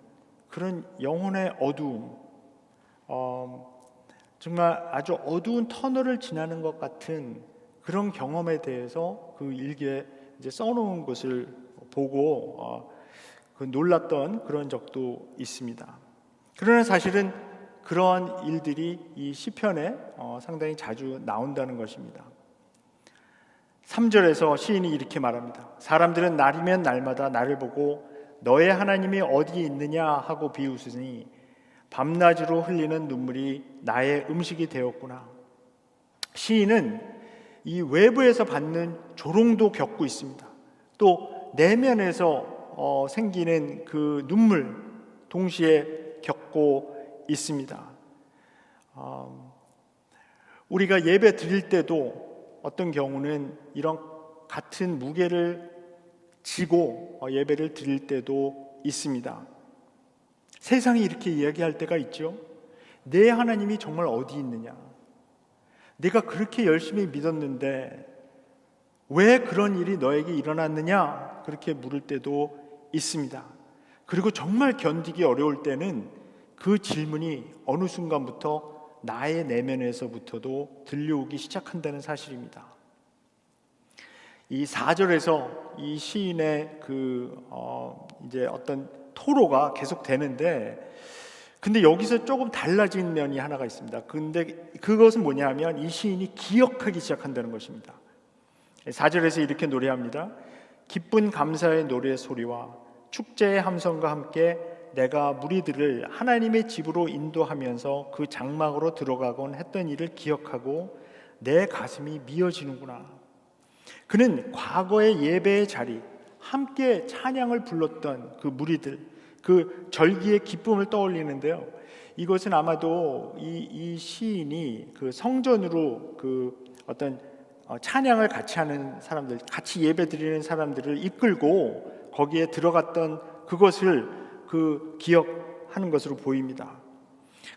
Speaker 4: 그런 영혼의 어두움, 정말 아주 어두운 터널을 지나는 것 같은 그런 경험에 대해서 그 일기에 이제 써놓은 것을 보고 그 놀랐던 그런 적도 있습니다. 그러나 사실은 그러한 일들이 이 시편에 상당히 자주 나온다는 것입니다. 3절에서 시인이 이렇게 말합니다. 사람들은 날이면 날마다 나를 보고 너의 하나님이 어디에 있느냐 하고 비웃으니 밤낮으로 흘리는 눈물이 나의 음식이 되었구나. 시인은 이 외부에서 받는 조롱도 겪고 있습니다. 또 내면에서 생기는 그 눈물 동시에 겪고 있습니다. 우리가 예배 드릴 때도 어떤 경우는 이런 같은 무게를 지고 예배를 드릴 때도 있습니다. 세상이 이렇게 이야기할 때가 있죠. 내 하나님이 정말 어디 있느냐? 내가 그렇게 열심히 믿었는데 왜 그런 일이 너에게 일어났느냐? 그렇게 물을 때도 있습니다. 그리고 정말 견디기 어려울 때는 그 질문이 어느 순간부터 나의 내면에서부터도 들려오기 시작한다는 사실입니다. 이 4절에서 이 시인의 이제 어떤 토로가 계속 되는데, 근데 여기서 조금 달라진 면이 하나가 있습니다. 근데 그것은 뭐냐 하면 이 시인이 기억하기 시작한다는 것입니다. 4절에서 이렇게 노래합니다. 기쁜 감사의 노래 소리와 축제의 함성과 함께 내가 무리들을 하나님의 집으로 인도하면서 그 장막으로 들어가곤 했던 일을 기억하고 내 가슴이 미어지는구나. 그는 과거의 예배의 자리, 함께 찬양을 불렀던 그 무리들, 그 절기의 기쁨을 떠올리는데요. 이것은 아마도 이 시인이 그 성전으로 그 어떤 찬양을 같이 하는 사람들, 같이 예배 드리는 사람들을 이끌고 거기에 들어갔던 그것을 그 기억하는 것으로 보입니다.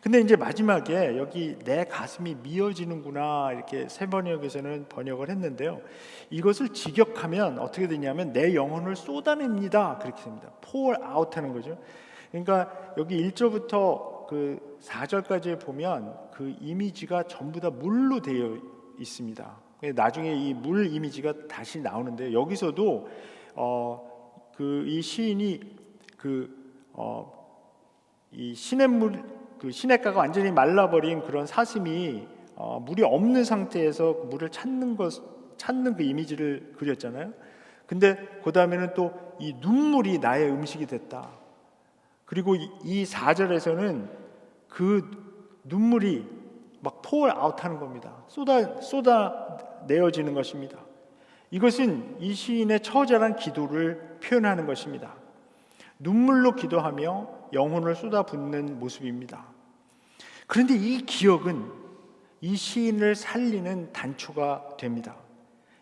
Speaker 4: 근데 이제 마지막에 여기 내 가슴이 미어지는구나 이렇게 세번역에서는 번역을 했는데요. 이것을 직역하면 어떻게 되냐면 내 영혼을 쏟아냅니다. 그렇게 됩니다. pour out 하는 거죠. 그러니까 여기 1절부터 그 4절까지 보면 그 이미지가 전부 다 물로 되어 있습니다. 나중에 이 물 이미지가 다시 나오는데 여기서도 이 시인이 이 시냇물 그 시냇가가 완전히 말라버린 그런 사슴이 물이 없는 상태에서 물을 찾는 그 이미지를 그렸잖아요. 근데 그 다음에는 또 이 눈물이 나의 음식이 됐다. 그리고 이 4절에서는 그 눈물이 막 pour out 하는 겁니다. 쏟아내어지는 것입니다. 이것은 이 시인의 처절한 기도를 표현하는 것입니다. 눈물로 기도하며 영혼을 쏟아붓는 모습입니다. 그런데 이 기억은 이 시인을 살리는 단초가 됩니다.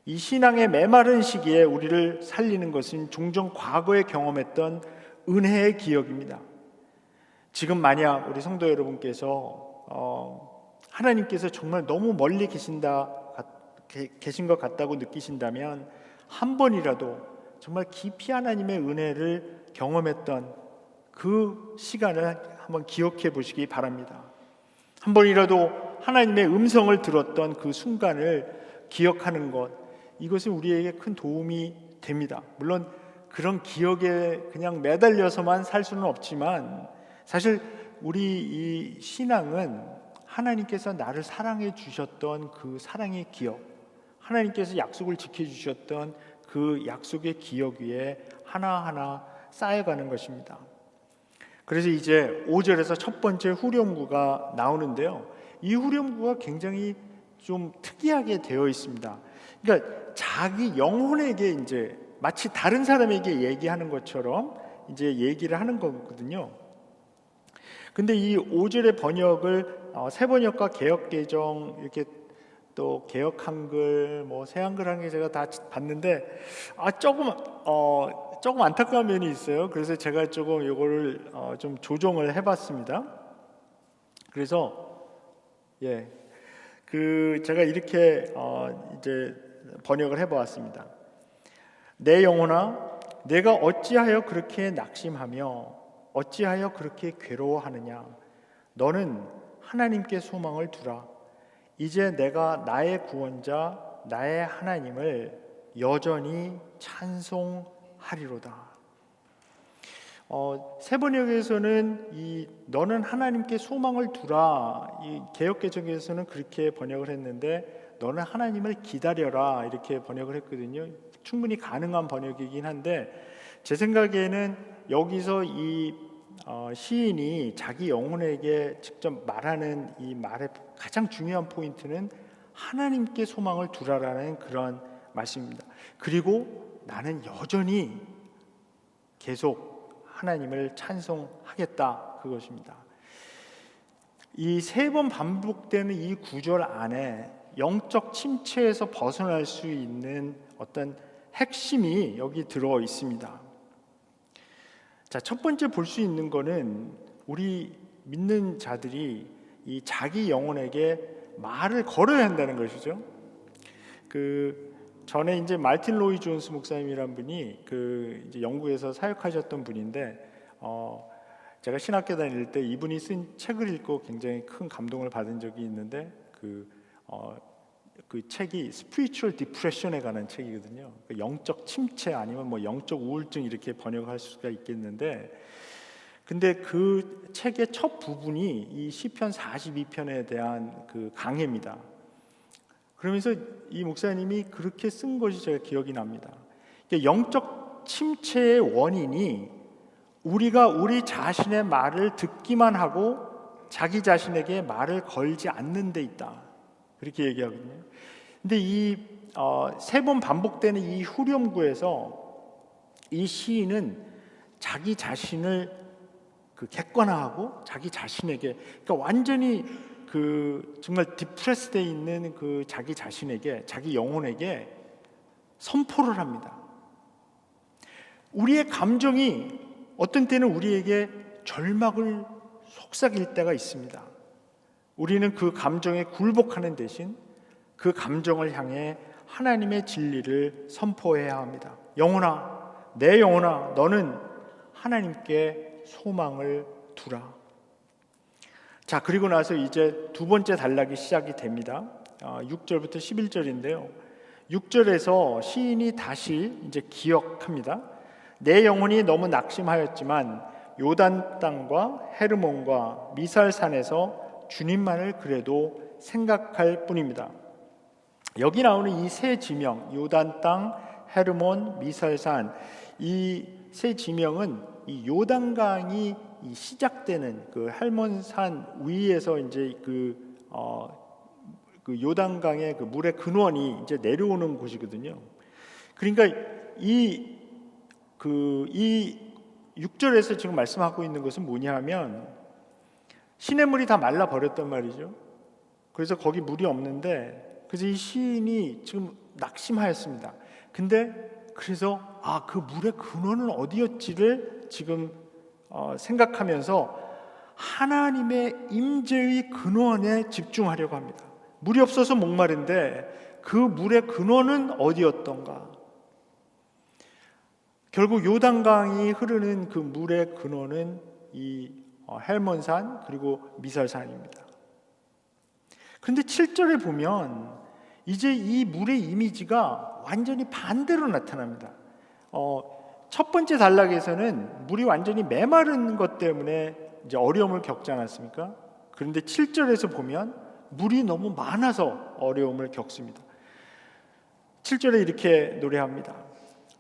Speaker 4: 이 신앙의 메마른 시기에 우리를 살리는 것은 종종 과거에 경험했던 은혜의 기억입니다. 지금 만약 우리 성도 여러분께서 하나님께서 정말 너무 멀리 계신 것 같다고 느끼신다면 한 번이라도 정말 깊이 하나님의 은혜를 경험했던 그 시간을 한번 기억해 보시기 바랍니다. 한 번이라도 하나님의 음성을 들었던 그 순간을 기억하는 것, 이것은 우리에게 큰 도움이 됩니다. 물론 그런 기억에 그냥 매달려서만 살 수는 없지만 사실 우리 이 신앙은 하나님께서 나를 사랑해 주셨던 그 사랑의 기억, 하나님께서 약속을 지켜주셨던 그 약속의 기억 위에 하나하나 쌓여가는 것입니다. 그래서 이제 5절에서 첫 번째 후렴구가 나오는데요, 이 후렴구가 굉장히 좀 특이하게 되어 있습니다. 그러니까 자기 영혼에게 이제 마치 다른 사람에게 얘기하는 것처럼 이제 얘기를 하는 거거든요. 근데 이 5절의 번역을 새 번역과 개역개정 이렇게 또 개역 한글 뭐 새 한글 한 개 제가 다 봤는데 조금 안타까운 면이 있어요. 그래서 제가 조금 이거를 좀 조정을 해봤습니다. 그래서 제가 이렇게 이제 번역을 해보았습니다. 내 영혼아, 내가 어찌하여 그렇게 낙심하며 어찌하여 그렇게 괴로워하느냐? 너는 하나님께 소망을 두라. 이제 내가 나의 구원자, 나의 하나님을 여전히 찬송하리로다. 새 번역에서는 이 너는 하나님께 소망을 두라, 이 개역개정에서는 그렇게 번역을 했는데 너는 하나님을 기다려라 이렇게 번역을 했거든요. 충분히 가능한 번역이긴 한데 제 생각에는 여기서 이 시인이 자기 영혼에게 직접 말하는 이 말의 가장 중요한 포인트는 하나님께 소망을 두라라는 그런 말씀입니다. 그리고 나는 여전히 계속 하나님을 찬송하겠다, 그것입니다. 이 세 번 반복되는 이 구절 안에 영적 침체에서 벗어날 수 있는 어떤 핵심이 여기 들어 있습니다. 자, 첫 번째 볼 수 있는 거는 우리 믿는 자들이 이 자기 영혼에게 말을 걸어야 한다는 것이죠. 전에 이제 마틴 로이 존스 목사님이란 분이 이제 영국에서 사역하셨던 분인데 제가 신학교 다닐 때 이분이 쓴 책을 읽고 굉장히 큰 감동을 받은 적이 있는데 그 책이 Spiritual Depression에 관한 책이거든요. 영적 침체 아니면 뭐 영적 우울증 이렇게 번역할 수가 있겠는데, 근데 그 책의 첫 부분이 이 시편 42편에 대한 그 강해입니다. 그러면서 이 목사님이 그렇게 쓴 것이 제가 기억이 납니다. 영적 침체의 원인이 우리가 우리 자신의 말을 듣기만 하고 자기 자신에게 말을 걸지 않는 데 있다, 그렇게 얘기하거든요. 근데 이 세 번 반복되는 이 후렴구에서 이 시인은 자기 자신을 객관화하고 자기 자신에게, 그러니까 완전히 정말 디프레스되어 있는 자기 자신에게, 자기 영혼에게 선포를 합니다. 우리의 감정이 어떤 때는 우리에게 절망을 속삭일 때가 있습니다. 우리는 그 감정에 굴복하는 대신 그 감정을 향해 하나님의 진리를 선포해야 합니다. 영혼아, 내 영혼아, 너는 하나님께 소망을 두라. 자, 그리고 나서 이제 두 번째 단락이 시작이 됩니다. 6절부터 11절인데요. 6절에서 시인이 다시 이제 기억합니다. 내 영혼이 너무 낙심하였지만 요단 땅과 헤르몬과 미살산에서 주님만을 그래도 생각할 뿐입니다. 여기 나오는 이 세 지명, 요단 땅, 헤르몬, 미살산, 이 세 지명은 이 요단강이 시작되는 그 헬몬산 위에서 이제 그 요단강의 그 물의 근원이 이제 내려오는 곳이거든요. 그러니까 이 6절에서 지금 말씀하고 있는 것은 뭐냐면 시냇물이 다 말라 버렸단 말이죠. 그래서 거기 물이 없는데, 그래서 이 시인이 지금 낙심하였습니다. 근데 그래서 그 물의 근원은 어디였지를 지금 생각하면서 하나님의 임재의 근원에 집중하려고 합니다. 물이 없어서 목마른데 그 물의 근원은 어디였던가? 결국 요단강이 흐르는 그 물의 근원은 이 헬몬산 그리고 미살산입니다. 그런데 7절에 보면 이제 이 물의 이미지가 완전히 반대로 나타납니다. 첫 번째 단락에서는 물이 완전히 메마른 것 때문에 이제 어려움을 겪지 않았습니까? 그런데 7절에서 보면 물이 너무 많아서 어려움을 겪습니다. 7절에 이렇게 노래합니다.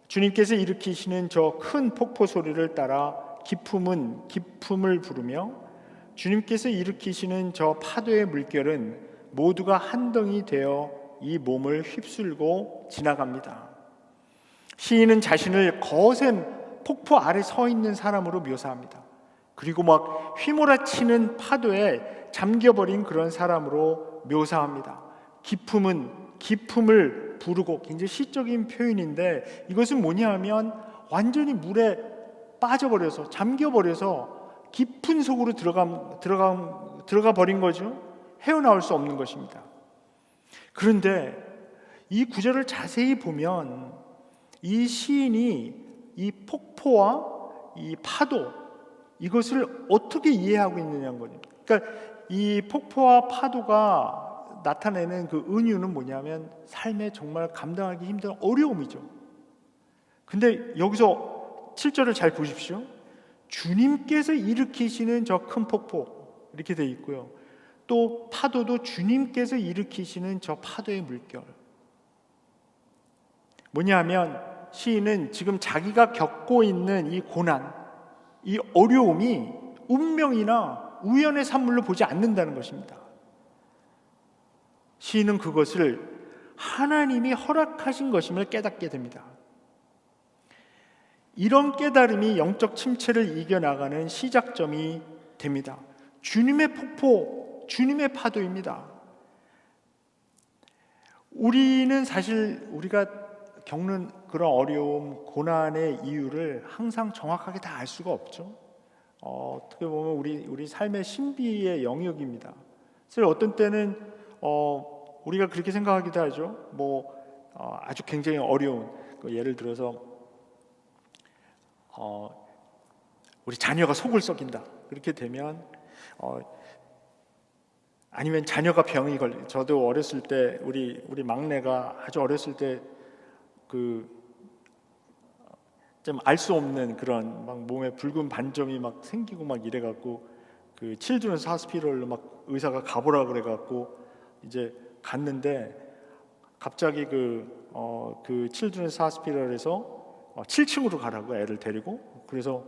Speaker 4: 주님께서 일으키시는 저 큰 폭포 소리를 따라 기품은 기품을 부르며 주님께서 일으키시는 저 파도의 물결은 모두가 한 덩이 되어 이 몸을 휩쓸고 지나갑니다. 시인은 자신을 거센 폭포 아래 서 있는 사람으로 묘사합니다. 그리고 막 휘몰아치는 파도에 잠겨버린 그런 사람으로 묘사합니다. 기품은 기품을 부르고, 굉장히 시적인 표현인데 이것은 뭐냐 하면 완전히 물에 빠져버려서 잠겨버려서 깊은 속으로 들어가 버린 거죠. 헤어나올 수 없는 것입니다. 그런데 이 구절을 자세히 보면 이 시인이 이 폭포와 이 파도, 이것을 어떻게 이해하고 있느냐는 겁니다. 그러니까 이 폭포와 파도가 나타내는 그 은유는 뭐냐면 삶에 정말 감당하기 힘든 어려움이죠. 근데 여기서 7절을 잘 보십시오. 주님께서 일으키시는 저 큰 폭포, 이렇게 돼 있고요. 또 파도도 주님께서 일으키시는 저 파도의 물결. 뭐냐 하면 시인은 지금 자기가 겪고 있는 이 고난, 이 어려움이 운명이나 우연의 산물로 보지 않는다는 것입니다. 시인은 그것을 하나님이 허락하신 것임을 깨닫게 됩니다. 이런 깨달음이 영적 침체를 이겨나가는 시작점이 됩니다. 주님의 폭포, 주님의 파도입니다. 우리는 사실 우리가 겪는 그런 어려움, 고난의 이유를 항상 정확하게 다 알 수가 없죠. 어떻게 보면 우리 삶의 신비의 영역입니다. 사실 어떤 때는 우리가 그렇게 생각하기도 하죠. 아주 굉장히 어려운, 예를 들어서 우리 자녀가 속을 썩인다. 그렇게 되면 아니면 자녀가 병이 걸려. 저도 어렸을 때 우리 막내가 아주 어렸을 때 좀 알 수 없는 그런 막 몸에 붉은 반점이 막 생기고 막 이래갖고 그 칠드런스 하스피털로 막 의사가 가보라 그래갖고 이제 갔는데 갑자기 그 칠드런스 하스피털에서 7층으로 가라고 애를 데리고 그래서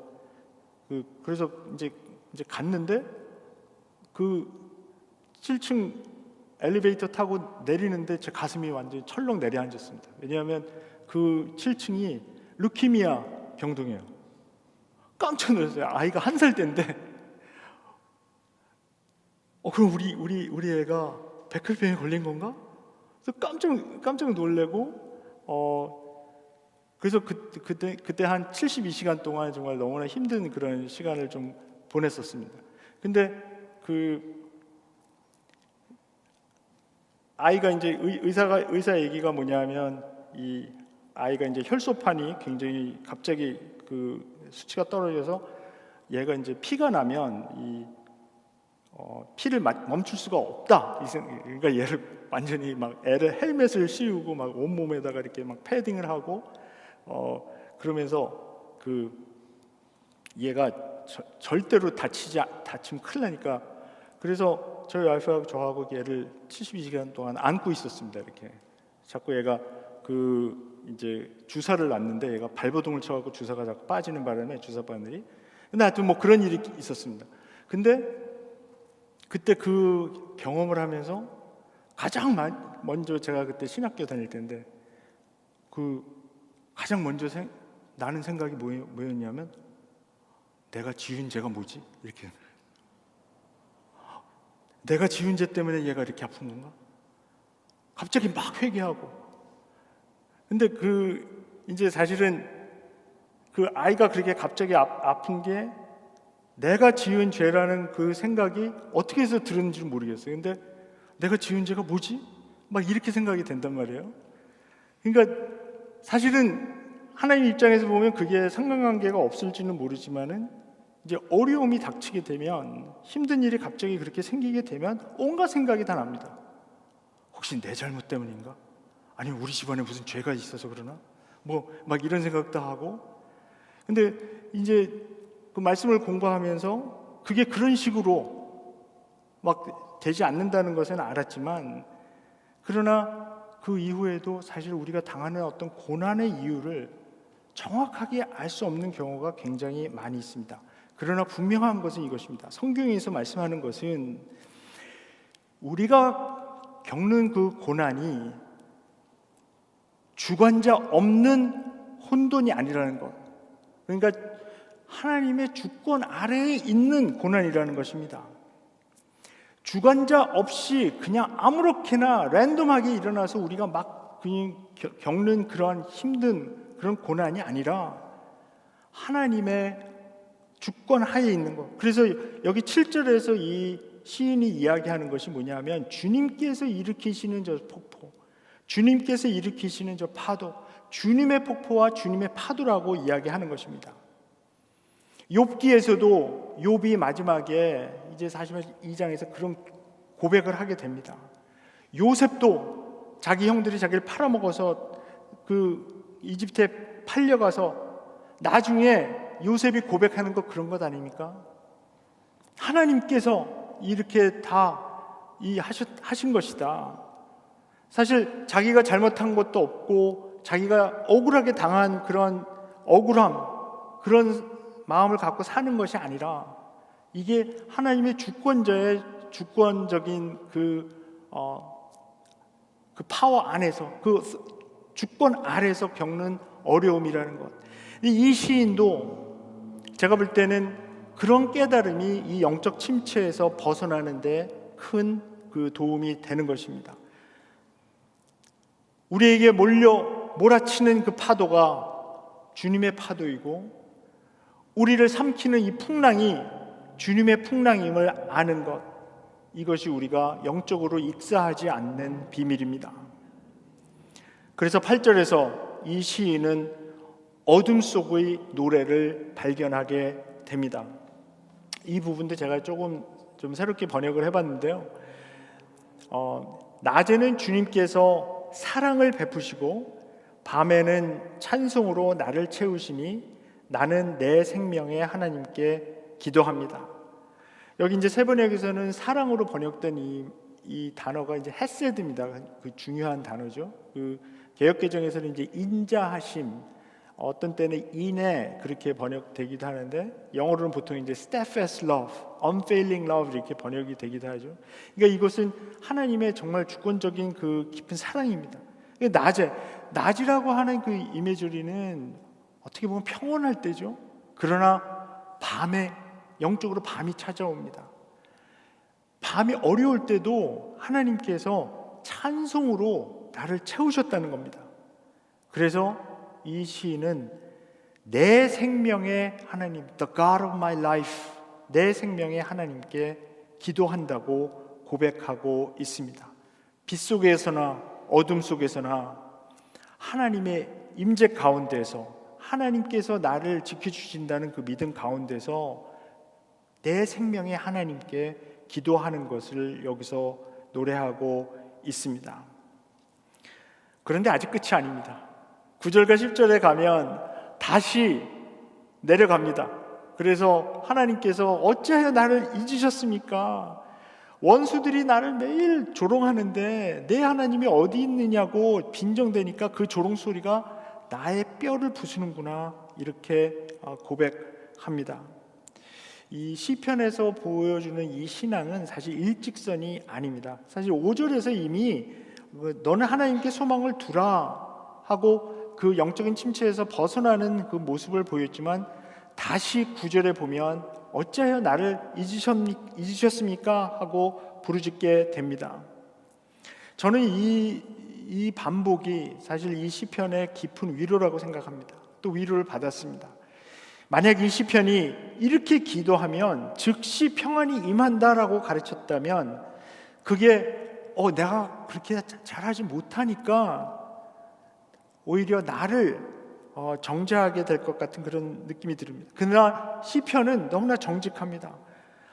Speaker 4: 이제 갔는데 그 7층 엘리베이터 타고 내리는데 제 가슴이 완전히 철렁 내려앉았습니다. 왜냐하면 그 7층이 루키미아 병동이에요. 깜짝 놀랐어요. 아이가 1살 때인데 그럼 우리 애가 백혈병에 걸린 건가? 그래서 깜짝 놀래고 그래서 그때 한 72시간 동안 정말 너무나 힘든 그런 시간을 좀 보냈었습니다. 근데 아이가 이제 의사 얘기가 뭐냐면 이 아이가 이제 혈소판이 굉장히 갑자기 그 수치가 떨어져서 얘가 이제 피가 나면 이 피를 멈출 수가 없다. 그러니까 얘를 완전히 막 애를 헬멧을 씌우고 막 온몸에다가 이렇게 막 패딩을 하고 그러면서 얘가 절대로 다치면 큰일 나니까 그래서 저희 와이프하고 저하고 얘를 72시간 동안 안고 있었습니다. 이렇게 자꾸 얘가 이제 주사를 놨는데 얘가 발버둥을 쳐갖고 주사가 자꾸 빠지는 바람에 주사 바늘이. 근데 하여튼 그런 일이 있었습니다. 근데 그때 그 경험을 하면서 가장 먼저 제가 그때 신학교 다닐 때인데 가장 먼저 나는 생각이 뭐였냐면 내가 지은 죄가 뭐지? 이렇게 내가 지은 죄 때문에 얘가 이렇게 아픈 건가? 갑자기 막 회개하고. 근데 이제 사실은 그 아이가 그렇게 갑자기 아픈 게 내가 지은 죄라는 그 생각이 어떻게 해서 들었는지 모르겠어요. 근데 내가 지은 죄가 뭐지? 막 이렇게 생각이 된단 말이에요. 그러니까 사실은 하나님 입장에서 보면 그게 상관관계가 없을지는 모르지만은 이제 어려움이 닥치게 되면, 힘든 일이 갑자기 그렇게 생기게 되면 온갖 생각이 다 납니다. 혹시 내 잘못 때문인가? 아니면 우리 집안에 무슨 죄가 있어서 그러나? 뭐 막 이런 생각도 하고. 근데 이제 그 말씀을 공부하면서 그게 그런 식으로 막 되지 않는다는 것은 알았지만, 그러나 그 이후에도 사실 우리가 당하는 어떤 고난의 이유를 정확하게 알 수 없는 경우가 굉장히 많이 있습니다. 그러나 분명한 것은 이것입니다. 성경에서 말씀하는 것은 우리가 겪는 그 고난이 주관자 없는 혼돈이 아니라는 것, 그러니까 하나님의 주권 아래에 있는 고난이라는 것입니다. 주관자 없이 그냥 아무렇게나 랜덤하게 일어나서 우리가 막 그냥 겪는 그러한 힘든 그런 고난이 아니라 하나님의 주권 하에 있는 것. 그래서 여기 7절에서 이 시인이 이야기하는 것이 뭐냐면, 주님께서 일으키시는 저 폭포, 주님께서 일으키시는 저 파도, 주님의 폭포와 주님의 파도라고 이야기하는 것입니다. 욥기에서도 욥이 마지막에 이제 42장에서 그런 고백을 하게 됩니다. 요셉도 자기 형들이 자기를 팔아먹어서 그 이집트에 팔려가서 나중에 요셉이 고백하는 것, 그런 것 아닙니까? 하나님께서 이렇게 다 하신 것이다. 사실 자기가 잘못한 것도 없고 자기가 억울하게 당한 그런 억울함, 그런 마음을 갖고 사는 것이 아니라 이게 하나님의 주권적인 그 파워 안에서, 그 주권 아래에서 겪는 어려움이라는 것. 이 시인도 제가 볼 때는 그런 깨달음이 이 영적 침체에서 벗어나는데 큰 그 도움이 되는 것입니다. 우리에게 몰아치는 그 파도가 주님의 파도이고, 우리를 삼키는 이 풍랑이 주님의 풍랑임을 아는 것, 이것이 우리가 영적으로 익사하지 않는 비밀입니다. 그래서 8절에서 이 시인은 어둠 속의 노래를 발견하게 됩니다. 이 부분도 제가 좀 새롭게 번역을 해봤는데요. 낮에는 주님께서 사랑을 베푸시고 밤에는 찬송으로 나를 채우시니 나는 내 생명의 하나님께 기도합니다. 여기 이제 세 번역에서는 사랑으로 번역된 이 단어가 이제 헤세드입니다. 그 중요한 단어죠. 그 개역개정에서는 이제 인자하심, 어떤 때는 인애 그렇게 번역되기도 하는데, 영어로는 보통 이제 steadfast love, unfailing love 이렇게 번역이 되기도 하죠. 그러니까 이것은 하나님의 정말 주권적인 그 깊은 사랑입니다. 낮이라고 하는 그 이미지리는 어떻게 보면 평온할 때죠. 그러나 밤에, 영적으로 밤이 찾아옵니다. 밤이 어려울 때도 하나님께서 찬송으로 나를 채우셨다는 겁니다. 그래서 이 시인은 내 생명의 하나님, The God of my life, 내 생명의 하나님께 기도한다고 고백하고 있습니다. 빛 속에서나 어둠 속에서나 하나님의 임재 가운데서, 하나님께서 나를 지켜주신다는 그 믿음 가운데서 내 생명의 하나님께 기도하는 것을 여기서 노래하고 있습니다. 그런데 아직 끝이 아닙니다. 9절과 10절에 가면 다시 내려갑니다. 그래서 하나님께서 어찌하여 나를 잊으셨습니까? 원수들이 나를 매일 조롱하는데 내 하나님이 어디 있느냐고 빈정대니까 그 조롱 소리가 나의 뼈를 부수는구나, 이렇게 고백합니다. 이 시편에서 보여주는 이 신앙은 사실 일직선이 아닙니다. 사실 5절에서 이미 너는 하나님께 소망을 두라 하고 그 영적인 침체에서 벗어나는 그 모습을 보였지만, 다시 9절에 보면 어찌하여 나를 잊으셨습니까? 하고 부르짖게 됩니다. 저는 이 반복이 사실 이 시편의 깊은 위로라고 생각합니다. 또 위로를 받았습니다. 만약 이 시편이 이렇게 기도하면 즉시 평안이 임한다라고 가르쳤다면 그게 내가 그렇게 잘하지 못하니까 오히려 나를 정죄하게 될 것 같은 그런 느낌이 듭니다. 그러나 시편은 너무나 정직합니다.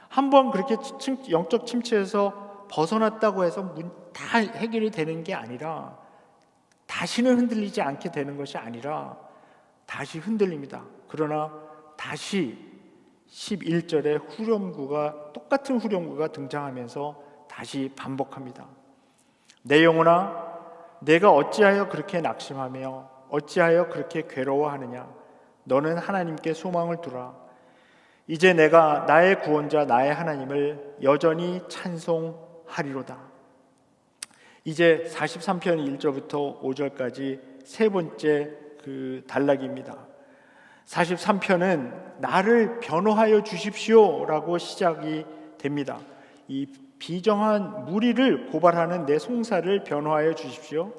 Speaker 4: 한번 그렇게 영적 침체에서 벗어났다고 해서 다 해결이 되는 게 아니라, 다시는 흔들리지 않게 되는 것이 아니라 다시 흔들립니다. 그러나 다시 11절에 똑같은 후렴구가 등장하면서 다시 반복합니다. 내 영혼아, 내가 어찌하여 그렇게 낙심하며 어찌하여 그렇게 괴로워하느냐. 너는 하나님께 소망을 두라. 이제 내가 나의 구원자 나의 하나님을 여전히 찬송하리로다. 이제 43편 1절부터 5절까지 세 번째 그 단락입니다. 43편은 나를 변호하여 주십시오라고 시작이 됩니다. 이 비정한 무리를 고발하는 내 송사를 변호하여 주십시오.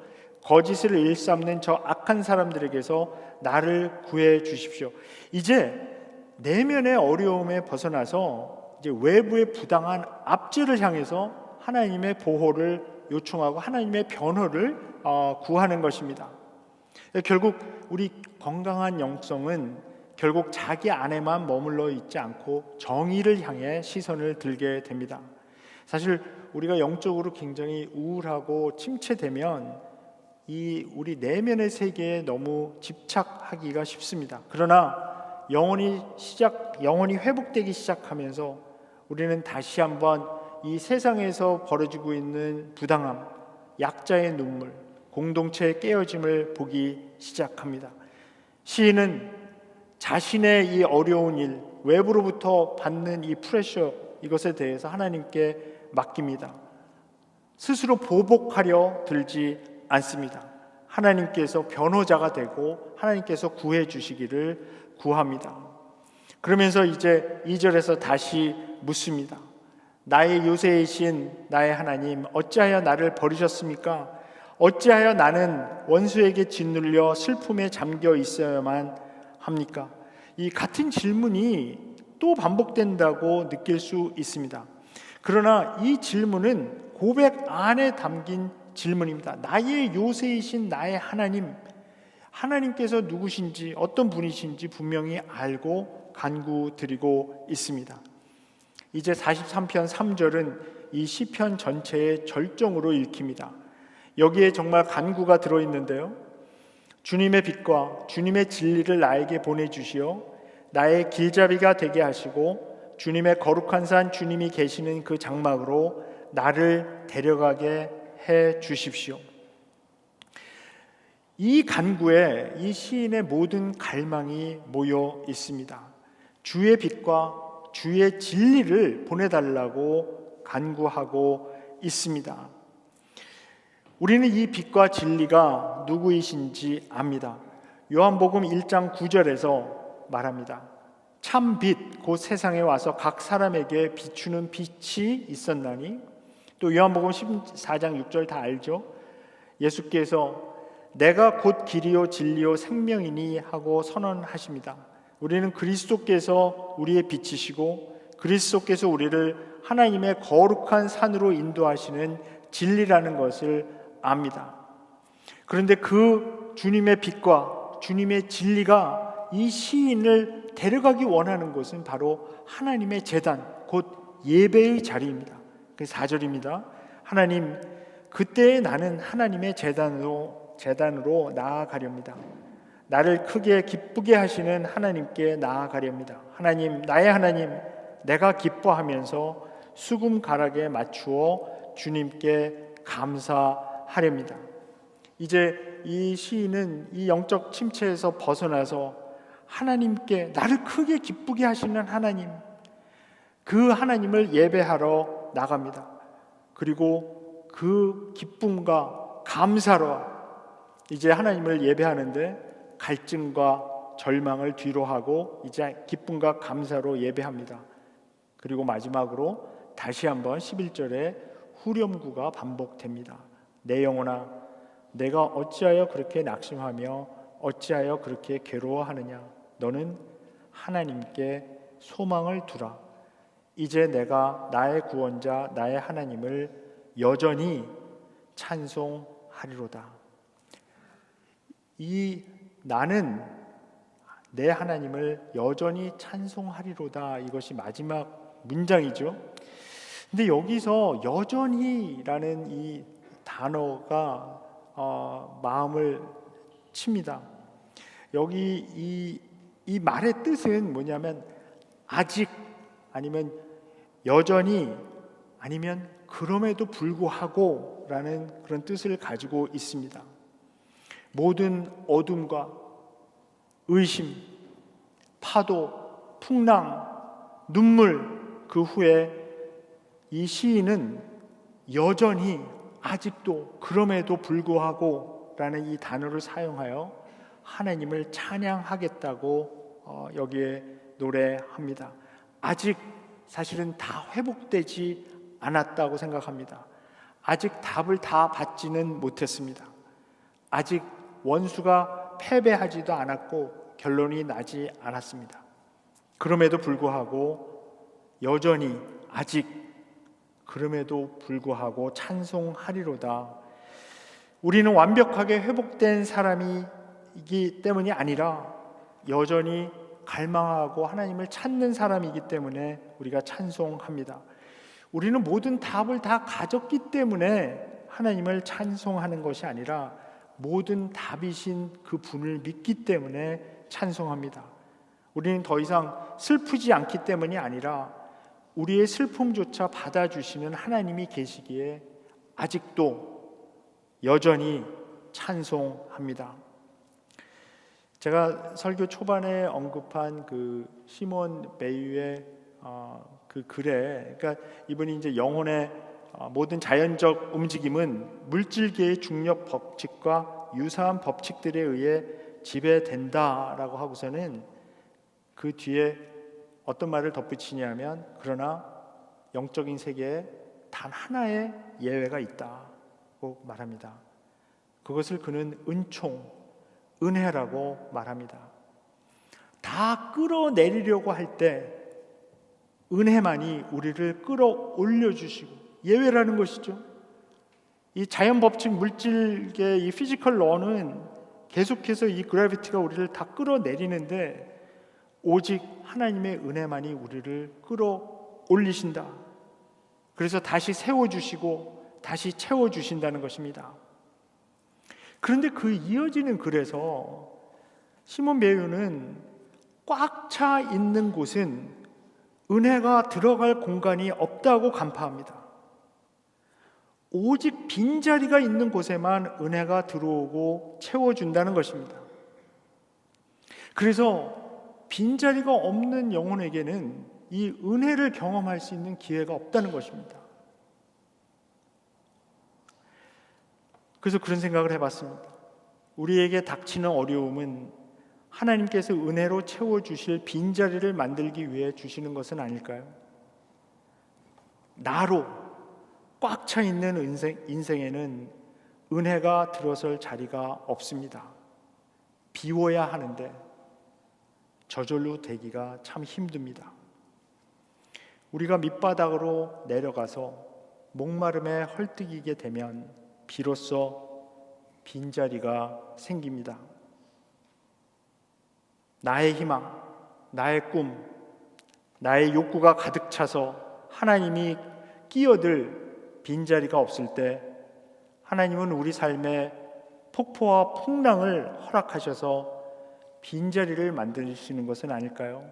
Speaker 4: 거짓을 일삼는 저 악한 사람들에게서 나를 구해 주십시오. 이제 내면의 어려움에 벗어나서 이제 외부의 부당한 압제를 향해서 하나님의 보호를 요청하고 하나님의 변호를 구하는 것입니다. 결국 우리 건강한 영성은 결국 자기 안에만 머물러 있지 않고 정의를 향해 시선을 들게 됩니다. 사실 우리가 영적으로 굉장히 우울하고 침체되면 이 우리 내면의 세계에 너무 집착하기가 쉽습니다. 그러나 영혼이 회복되기 시작하면서 우리는 다시 한번 이 세상에서 벌어지고 있는 부당함, 약자의 눈물, 공동체의 깨어짐을 보기 시작합니다. 시인은 자신의 이 어려운 일, 외부로부터 받는 이 프레셔, 이것에 대해서 하나님께 맡깁니다. 스스로 보복하려 들지 않습니다. 하나님께서 변호자가 되고 하나님께서 구해 주시기를 구합니다. 그러면서 이제 2절에서 다시 묻습니다. 나의 요새이신 나의 하나님, 어찌하여 나를 버리셨습니까? 어찌하여 나는 원수에게 짓눌려 슬픔에 잠겨 있어야만 합니까? 이 같은 질문이 또 반복된다고 느낄 수 있습니다. 그러나 이 질문은 고백 안에 담긴 질문입니다. 나의 요새이신 나의 하나님, 하나님께서 누구신지 어떤 분이신지 분명히 알고 간구드리고 있습니다. 이제 43편 3절은 이 시편 전체의 절정으로 읽힙니다. 여기에 정말 간구가 들어있는데요. 주님의 빛과 주님의 진리를 나에게 보내주시어 나의 길잡이가 되게 하시고 주님의 거룩한 산 주님이 계시는 그 장막으로 나를 데려가게 해 주십시오. 이 간구에 이 시인의 모든 갈망이 모여 있습니다. 주의 빛과 주의 진리를 보내달라고 간구하고 있습니다. 우리는 이 빛과 진리가 누구이신지 압니다. 요한복음 1장 9절에서 말합니다. 참 빛, 곧 세상에 와서 각 사람에게 비추는 빛이 있었나니. 또 요한복음 14장 6절 다 알죠? 예수께서 내가 곧 길이요 진리요 생명이니 하고 선언하십니다. 우리는 그리스도께서 우리의 빛이시고 그리스도께서 우리를 하나님의 거룩한 산으로 인도하시는 진리라는 것을 압니다. 그런데 그 주님의 빛과 주님의 진리가 이 시인을 데려가기 원하는 곳은 바로 하나님의 제단, 곧 예배의 자리입니다. 그 4절입니다. 하나님, 그때 나는 하나님의 제단으로 나아가렵니다. 나를 크게 기쁘게 하시는 하나님께 나아가렵니다. 하나님, 나의 하나님, 내가 기뻐하면서 수금 가락에 맞추어 주님께 감사하렵니다. 이제 이 시인은 이 영적 침체에서 벗어나서 하나님께, 나를 크게 기쁘게 하시는 하나님, 그 하나님을 예배하러 나갑니다. 그리고 그 기쁨과 감사로 이제 하나님을 예배하는데 갈증과 절망을 뒤로 하고 이제 기쁨과 감사로 예배합니다. 그리고 마지막으로 다시 한번 11절에 후렴구가 반복됩니다. 내 영혼아, 내가 어찌하여 그렇게 낙심하며 어찌하여 그렇게 괴로워하느냐. 너는 하나님께 소망을 두라. 이제 내가 나의 구원자 나의 하나님을 여전히 찬송하리로다. 이 나는 내 하나님을 여전히 찬송하리로다, 이것이 마지막 문장이죠. 근데 여기서 여전히라는 이 단어가 마음을 칩니다. 여기 이 말의 뜻은 뭐냐면 아직, 아니면 여전히, 아니면 그럼에도 불구하고 라는 그런 뜻을 가지고 있습니다. 모든 어둠과 의심, 파도, 풍랑, 눈물, 그 후에 이 시인은 여전히, 아직도, 그럼에도 불구하고 라는 이 단어를 사용하여 하나님을 찬양하겠다고 여기에 노래합니다. 아직 사실은 다 회복되지 않았다고 생각합니다. 아직 답을 다 받지는 못했습니다. 아직 원수가 패배하지도 않았고 결론이 나지 않았습니다. 그럼에도 불구하고 여전히, 아직, 그럼에도 불구하고 찬송하리로다. 우리는 완벽하게 회복된 사람이기 때문이 아니라 여전히 갈망하고 하나님을 찾는 사람이기 때문에 우리가 찬송합니다. 우리는 모든 답을 다 가졌기 때문에 하나님을 찬송하는 것이 아니라 모든 답이신 그 분을 믿기 때문에 찬송합니다. 우리는 더 이상 슬프지 않기 때문이 아니라 우리의 슬픔조차 받아주시는 하나님이 계시기에 아직도 여전히 찬송합니다. 제가 설교 초반에 언급한 그 시몬 베이유의 그 글에, 그러니까 이분이 이제 영혼의 모든 자연적 움직임은 물질계의 중력 법칙과 유사한 법칙들에 의해 지배된다라고 하고서는 그 뒤에 어떤 말을 덧붙이냐면, 그러나 영적인 세계에 단 하나의 예외가 있다고 말합니다. 그것을 그는 은총, 은혜라고 말합니다. 다 끌어내리려고 할 때 은혜만이 우리를 끌어올려 주시고, 예외라는 것이죠. 이 자연 법칙, 물질계 이 피지컬 러는 계속해서 이 그래비티가 우리를 다 끌어내리는데 오직 하나님의 은혜만이 우리를 끌어올리신다. 그래서 다시 세워주시고 다시 채워주신다는 것입니다. 그런데 그 이어지는 글에서 시몬 베이유는 꽉 차 있는 곳은 은혜가 들어갈 공간이 없다고 간파합니다. 오직 빈자리가 있는 곳에만 은혜가 들어오고 채워준다는 것입니다. 그래서 빈자리가 없는 영혼에게는 이 은혜를 경험할 수 있는 기회가 없다는 것입니다. 그래서 그런 생각을 해봤습니다. 우리에게 닥치는 어려움은 하나님께서 은혜로 채워주실 빈자리를 만들기 위해 주시는 것은 아닐까요? 나로 꽉 차 있는 인생에는 은혜가 들어설 자리가 없습니다. 비워야 하는데 저절로 되기가 참 힘듭니다. 우리가 밑바닥으로 내려가서 목마름에 헐뜯이게 되면 비로소 빈자리가 생깁니다. 나의 희망, 나의 꿈, 나의 욕구가 가득 차서 하나님이 끼어들 빈자리가 없을 때 하나님은 우리 삶에 폭포와 풍랑을 허락하셔서 빈자리를 만드시는 것은 아닐까요?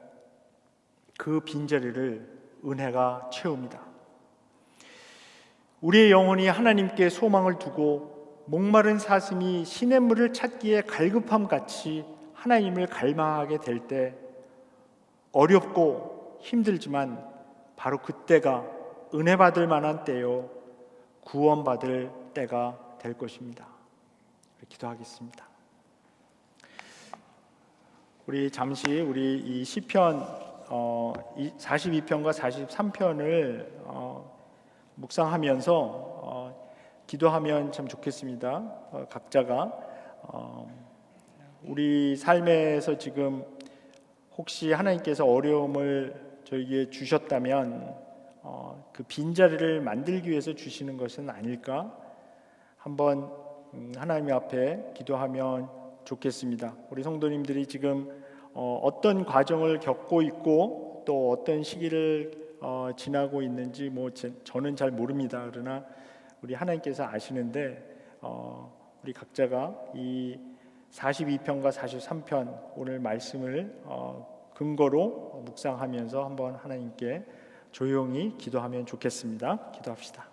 Speaker 4: 그 빈자리를 은혜가 채웁니다. 우리의 영혼이 하나님께 소망을 두고 목마른 사슴이 시냇물을 찾기에 갈급함 같이 하나님을 갈망하게 될 때 어렵고 힘들지만 바로 그때가 은혜 받을 만한 때요, 구원받을 때가 될 것입니다. 기도하겠습니다. 우리 잠시 이 시편 42편과 43편을 묵상하면서 기도하면 참 좋겠습니다. 각자가 우리 삶에서 지금 혹시 하나님께서 어려움을 저에게 주셨다면 그 빈자리를 만들기 위해서 주시는 것은 아닐까? 한번 하나님 앞에 기도하면 좋겠습니다. 우리 성도님들이 지금 어떤 과정을 겪고 있고 또 어떤 시기를 지나고 있는지 저는 잘 모릅니다. 그러나 우리 하나님께서 아시는데 우리 각자가 이 42편과 43편 오늘 말씀을 근거로 묵상하면서 한번 하나님께 조용히 기도하면 좋겠습니다. 기도합시다.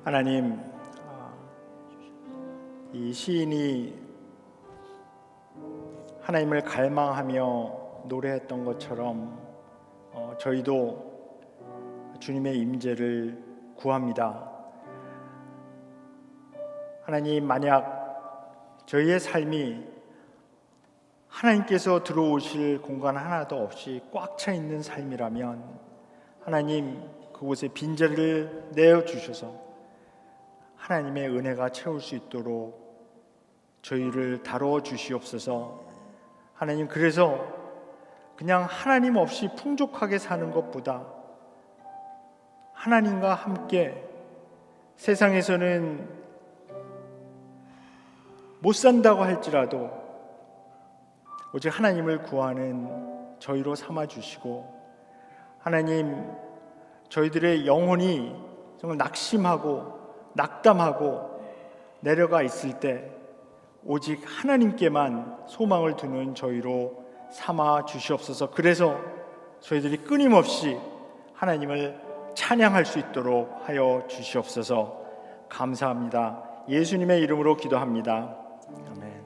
Speaker 4: 하나님, 이 시인이 하나님을 갈망하며 노래했던 것처럼 저희도 주님의 임재를 구합니다. 하나님, 만약 저희의 삶이 하나님께서 들어오실 공간 하나도 없이 꽉 차 있는 삶이라면 하나님, 그곳에 빈자리를 내어주셔서 하나님의 은혜가 채울 수 있도록 저희를 다루어 주시옵소서. 하나님, 그래서 그냥 하나님 없이 풍족하게 사는 것보다 하나님과 함께 세상에서는 못 산다고 할지라도 오직 하나님을 구하는 저희로 삼아주시고, 하나님, 저희들의 영혼이 정말 낙심하고 낙담하고 내려가 있을 때 오직 하나님께만 소망을 두는 저희로 삼아 주시옵소서. 그래서 저희들이 끊임없이 하나님을 찬양할 수 있도록 하여 주시옵소서. 감사합니다. 예수님의 이름으로 기도합니다. 아멘.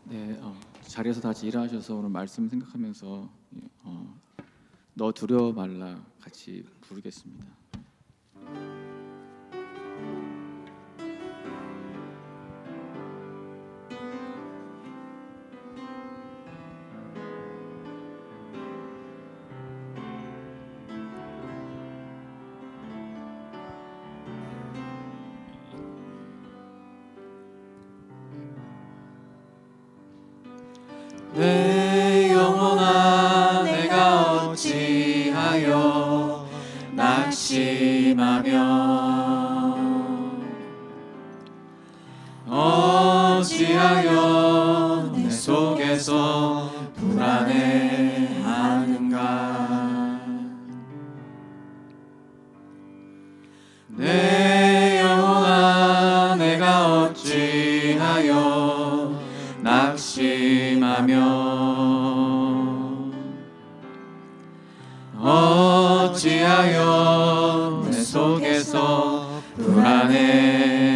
Speaker 1: 네, 자리에서 다시 일어나셔서 오늘 말씀 생각하면서 너 두려워 말라 같이 부르겠습니다.
Speaker 5: 내 영혼아 내가 어찌하여 낙심하며 어찌하여 내 속에서 불안해하는가. 내 영혼아 내가 어찌하여 낙심하며 어찌하여 내 속에서 불안해하는가.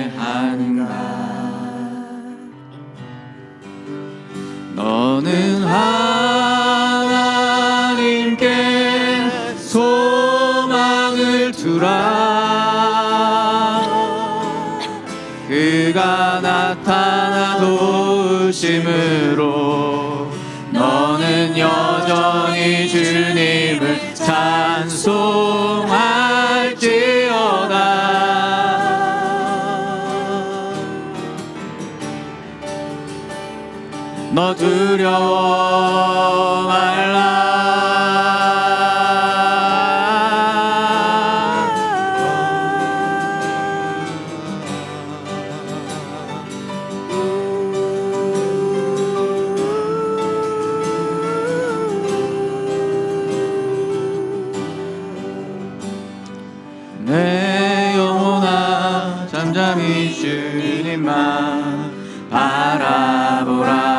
Speaker 5: 나타나 도우심으로 너는 여전히 주님을 찬송할지어다. 너 두려워 말라. 내 영혼아 잠잠히 주님만 바라보라.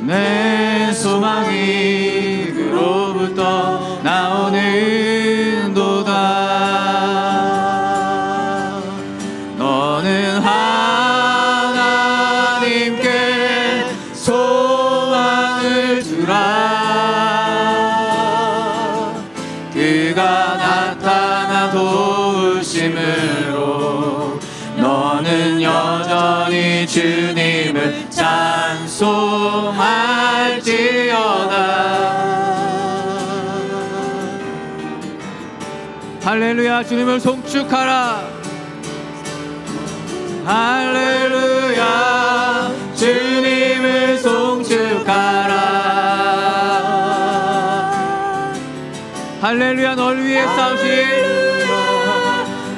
Speaker 5: 내 소망이 그로부터 나오는도다. 너는 하나님께 소망을 두라. 그가 나타나 도우심으로 너는 여전히 주님을 찬송할지어다. 할렐루야. 주님을 송축하라. 할렐루야. 주님을 송축하라. 할렐루야. 널 위해 싸우시리.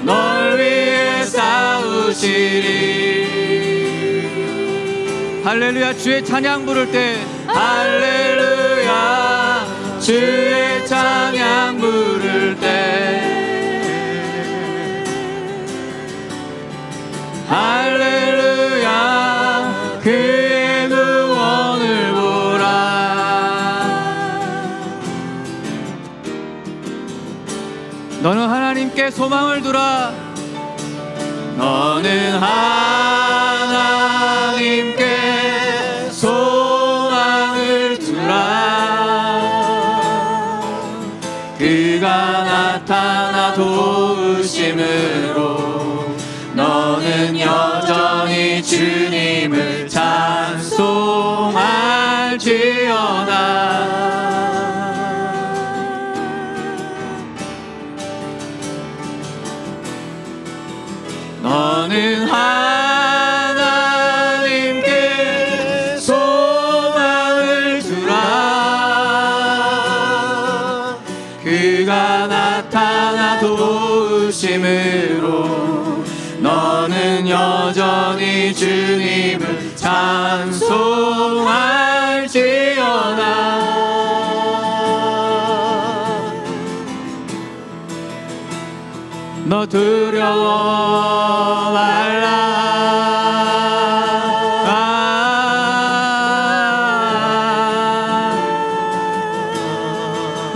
Speaker 5: 널 위해 싸우시리. 할렐루야. 주의 찬양 부를 때 할렐루야. 주의 찬양 부를 때 할렐루야. 그의 구원을 보라. 너는 하나님께 소망을 두라. 너는 하나님께 소망을 두라. 그가 나타나 도우심으로 너는 여전히 주님을 찬송할지어다. 너는 하나님께 소망을 두라. 그가 나타나 도우심으로 너는 여전히 주님을 찬송할지어다. 너 두려워 말라.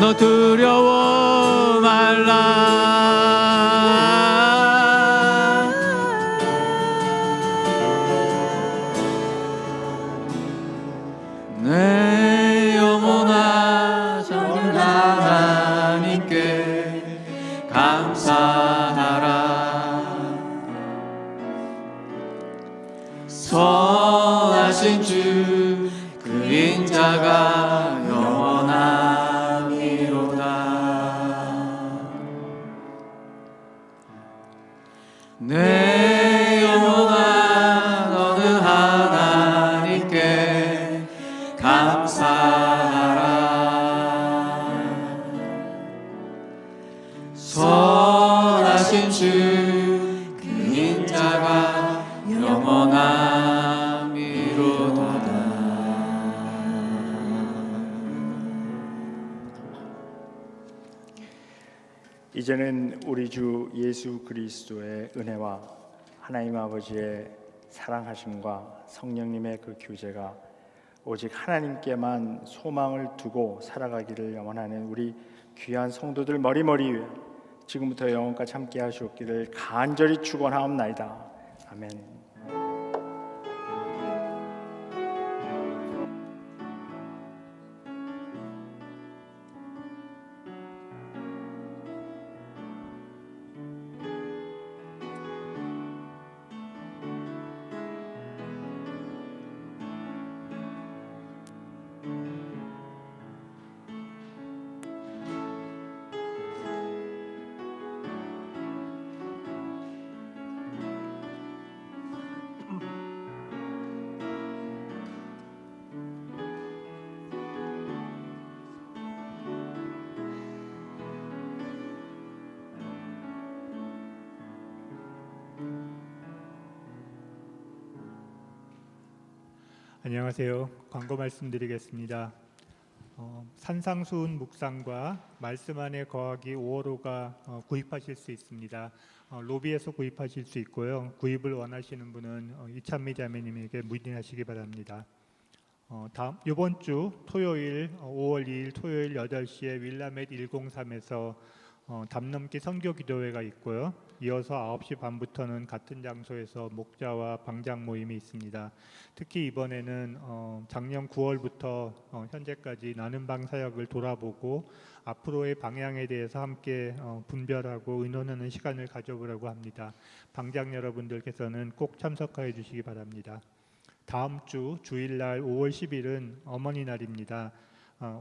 Speaker 5: 너 두려워 말라. 내 영혼아 전능 하나님께 감사하라. 선하신 주 그 인자가 영원함이로다. 내 영혼아 너는 하나님께 감사하라. 선하신 주 그 인자가 영원함이로다.
Speaker 4: 이제는 우리 주 예수 그리스도의 은혜와 하나님 아버지의 사랑하심과 성령님의 그 교제가 오직 하나님께만 소망을 두고 살아가기를 염원하는 우리 귀한 성도들 머리머리 위에 지금부터 영원까지 함께 하시옵기를 간절히 축원하옵나이다. 아멘.
Speaker 6: 안녕하세요. 광고 말씀드리겠습니다. 산상수훈 묵상과 말씀 안에 거하기 5월호가 구입하실 수 있습니다. 로비에서 구입하실 수 있고요. 구입을 원하시는 분은 이찬미 자매님에게 문의하시기 바랍니다. 이번 주 토요일 5월 2일 토요일 8시에 윌라멧 103에서 담넘기 선교 기도회가 있고요. 이어서 9시 반부터는 같은 장소에서 목자와 방장 모임이 있습니다. 특히 이번에는 작년 9월부터 현재까지 나는 방 사역을 돌아보고 앞으로의 방향에 대해서 함께 분별하고 의논하는 시간을 가져보려고 합니다. 방장 여러분들께서는 꼭 참석하여 주시기 바랍니다. 다음 주 주일날 5월 10일은 어머니 날입니다.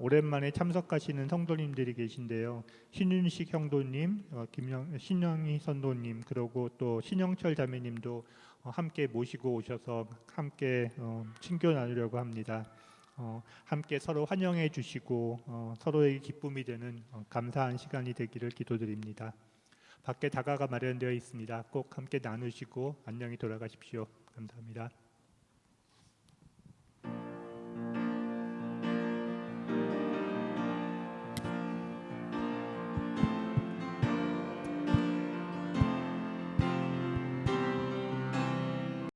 Speaker 6: 오랜만에 참석하시는 성도님들이 계신데요. 신윤식 형도님, 신영희 선도님, 그리고 또 신영철 자매님도 함께 모시고 오셔서 함께 친교 나누려고 합니다. 함께 서로 환영해 주시고 서로에게 기쁨이 되는 감사한 시간이 되기를 기도드립니다. 밖에 다가가 마련되어 있습니다. 꼭 함께 나누시고 안녕히 돌아가십시오. 감사합니다.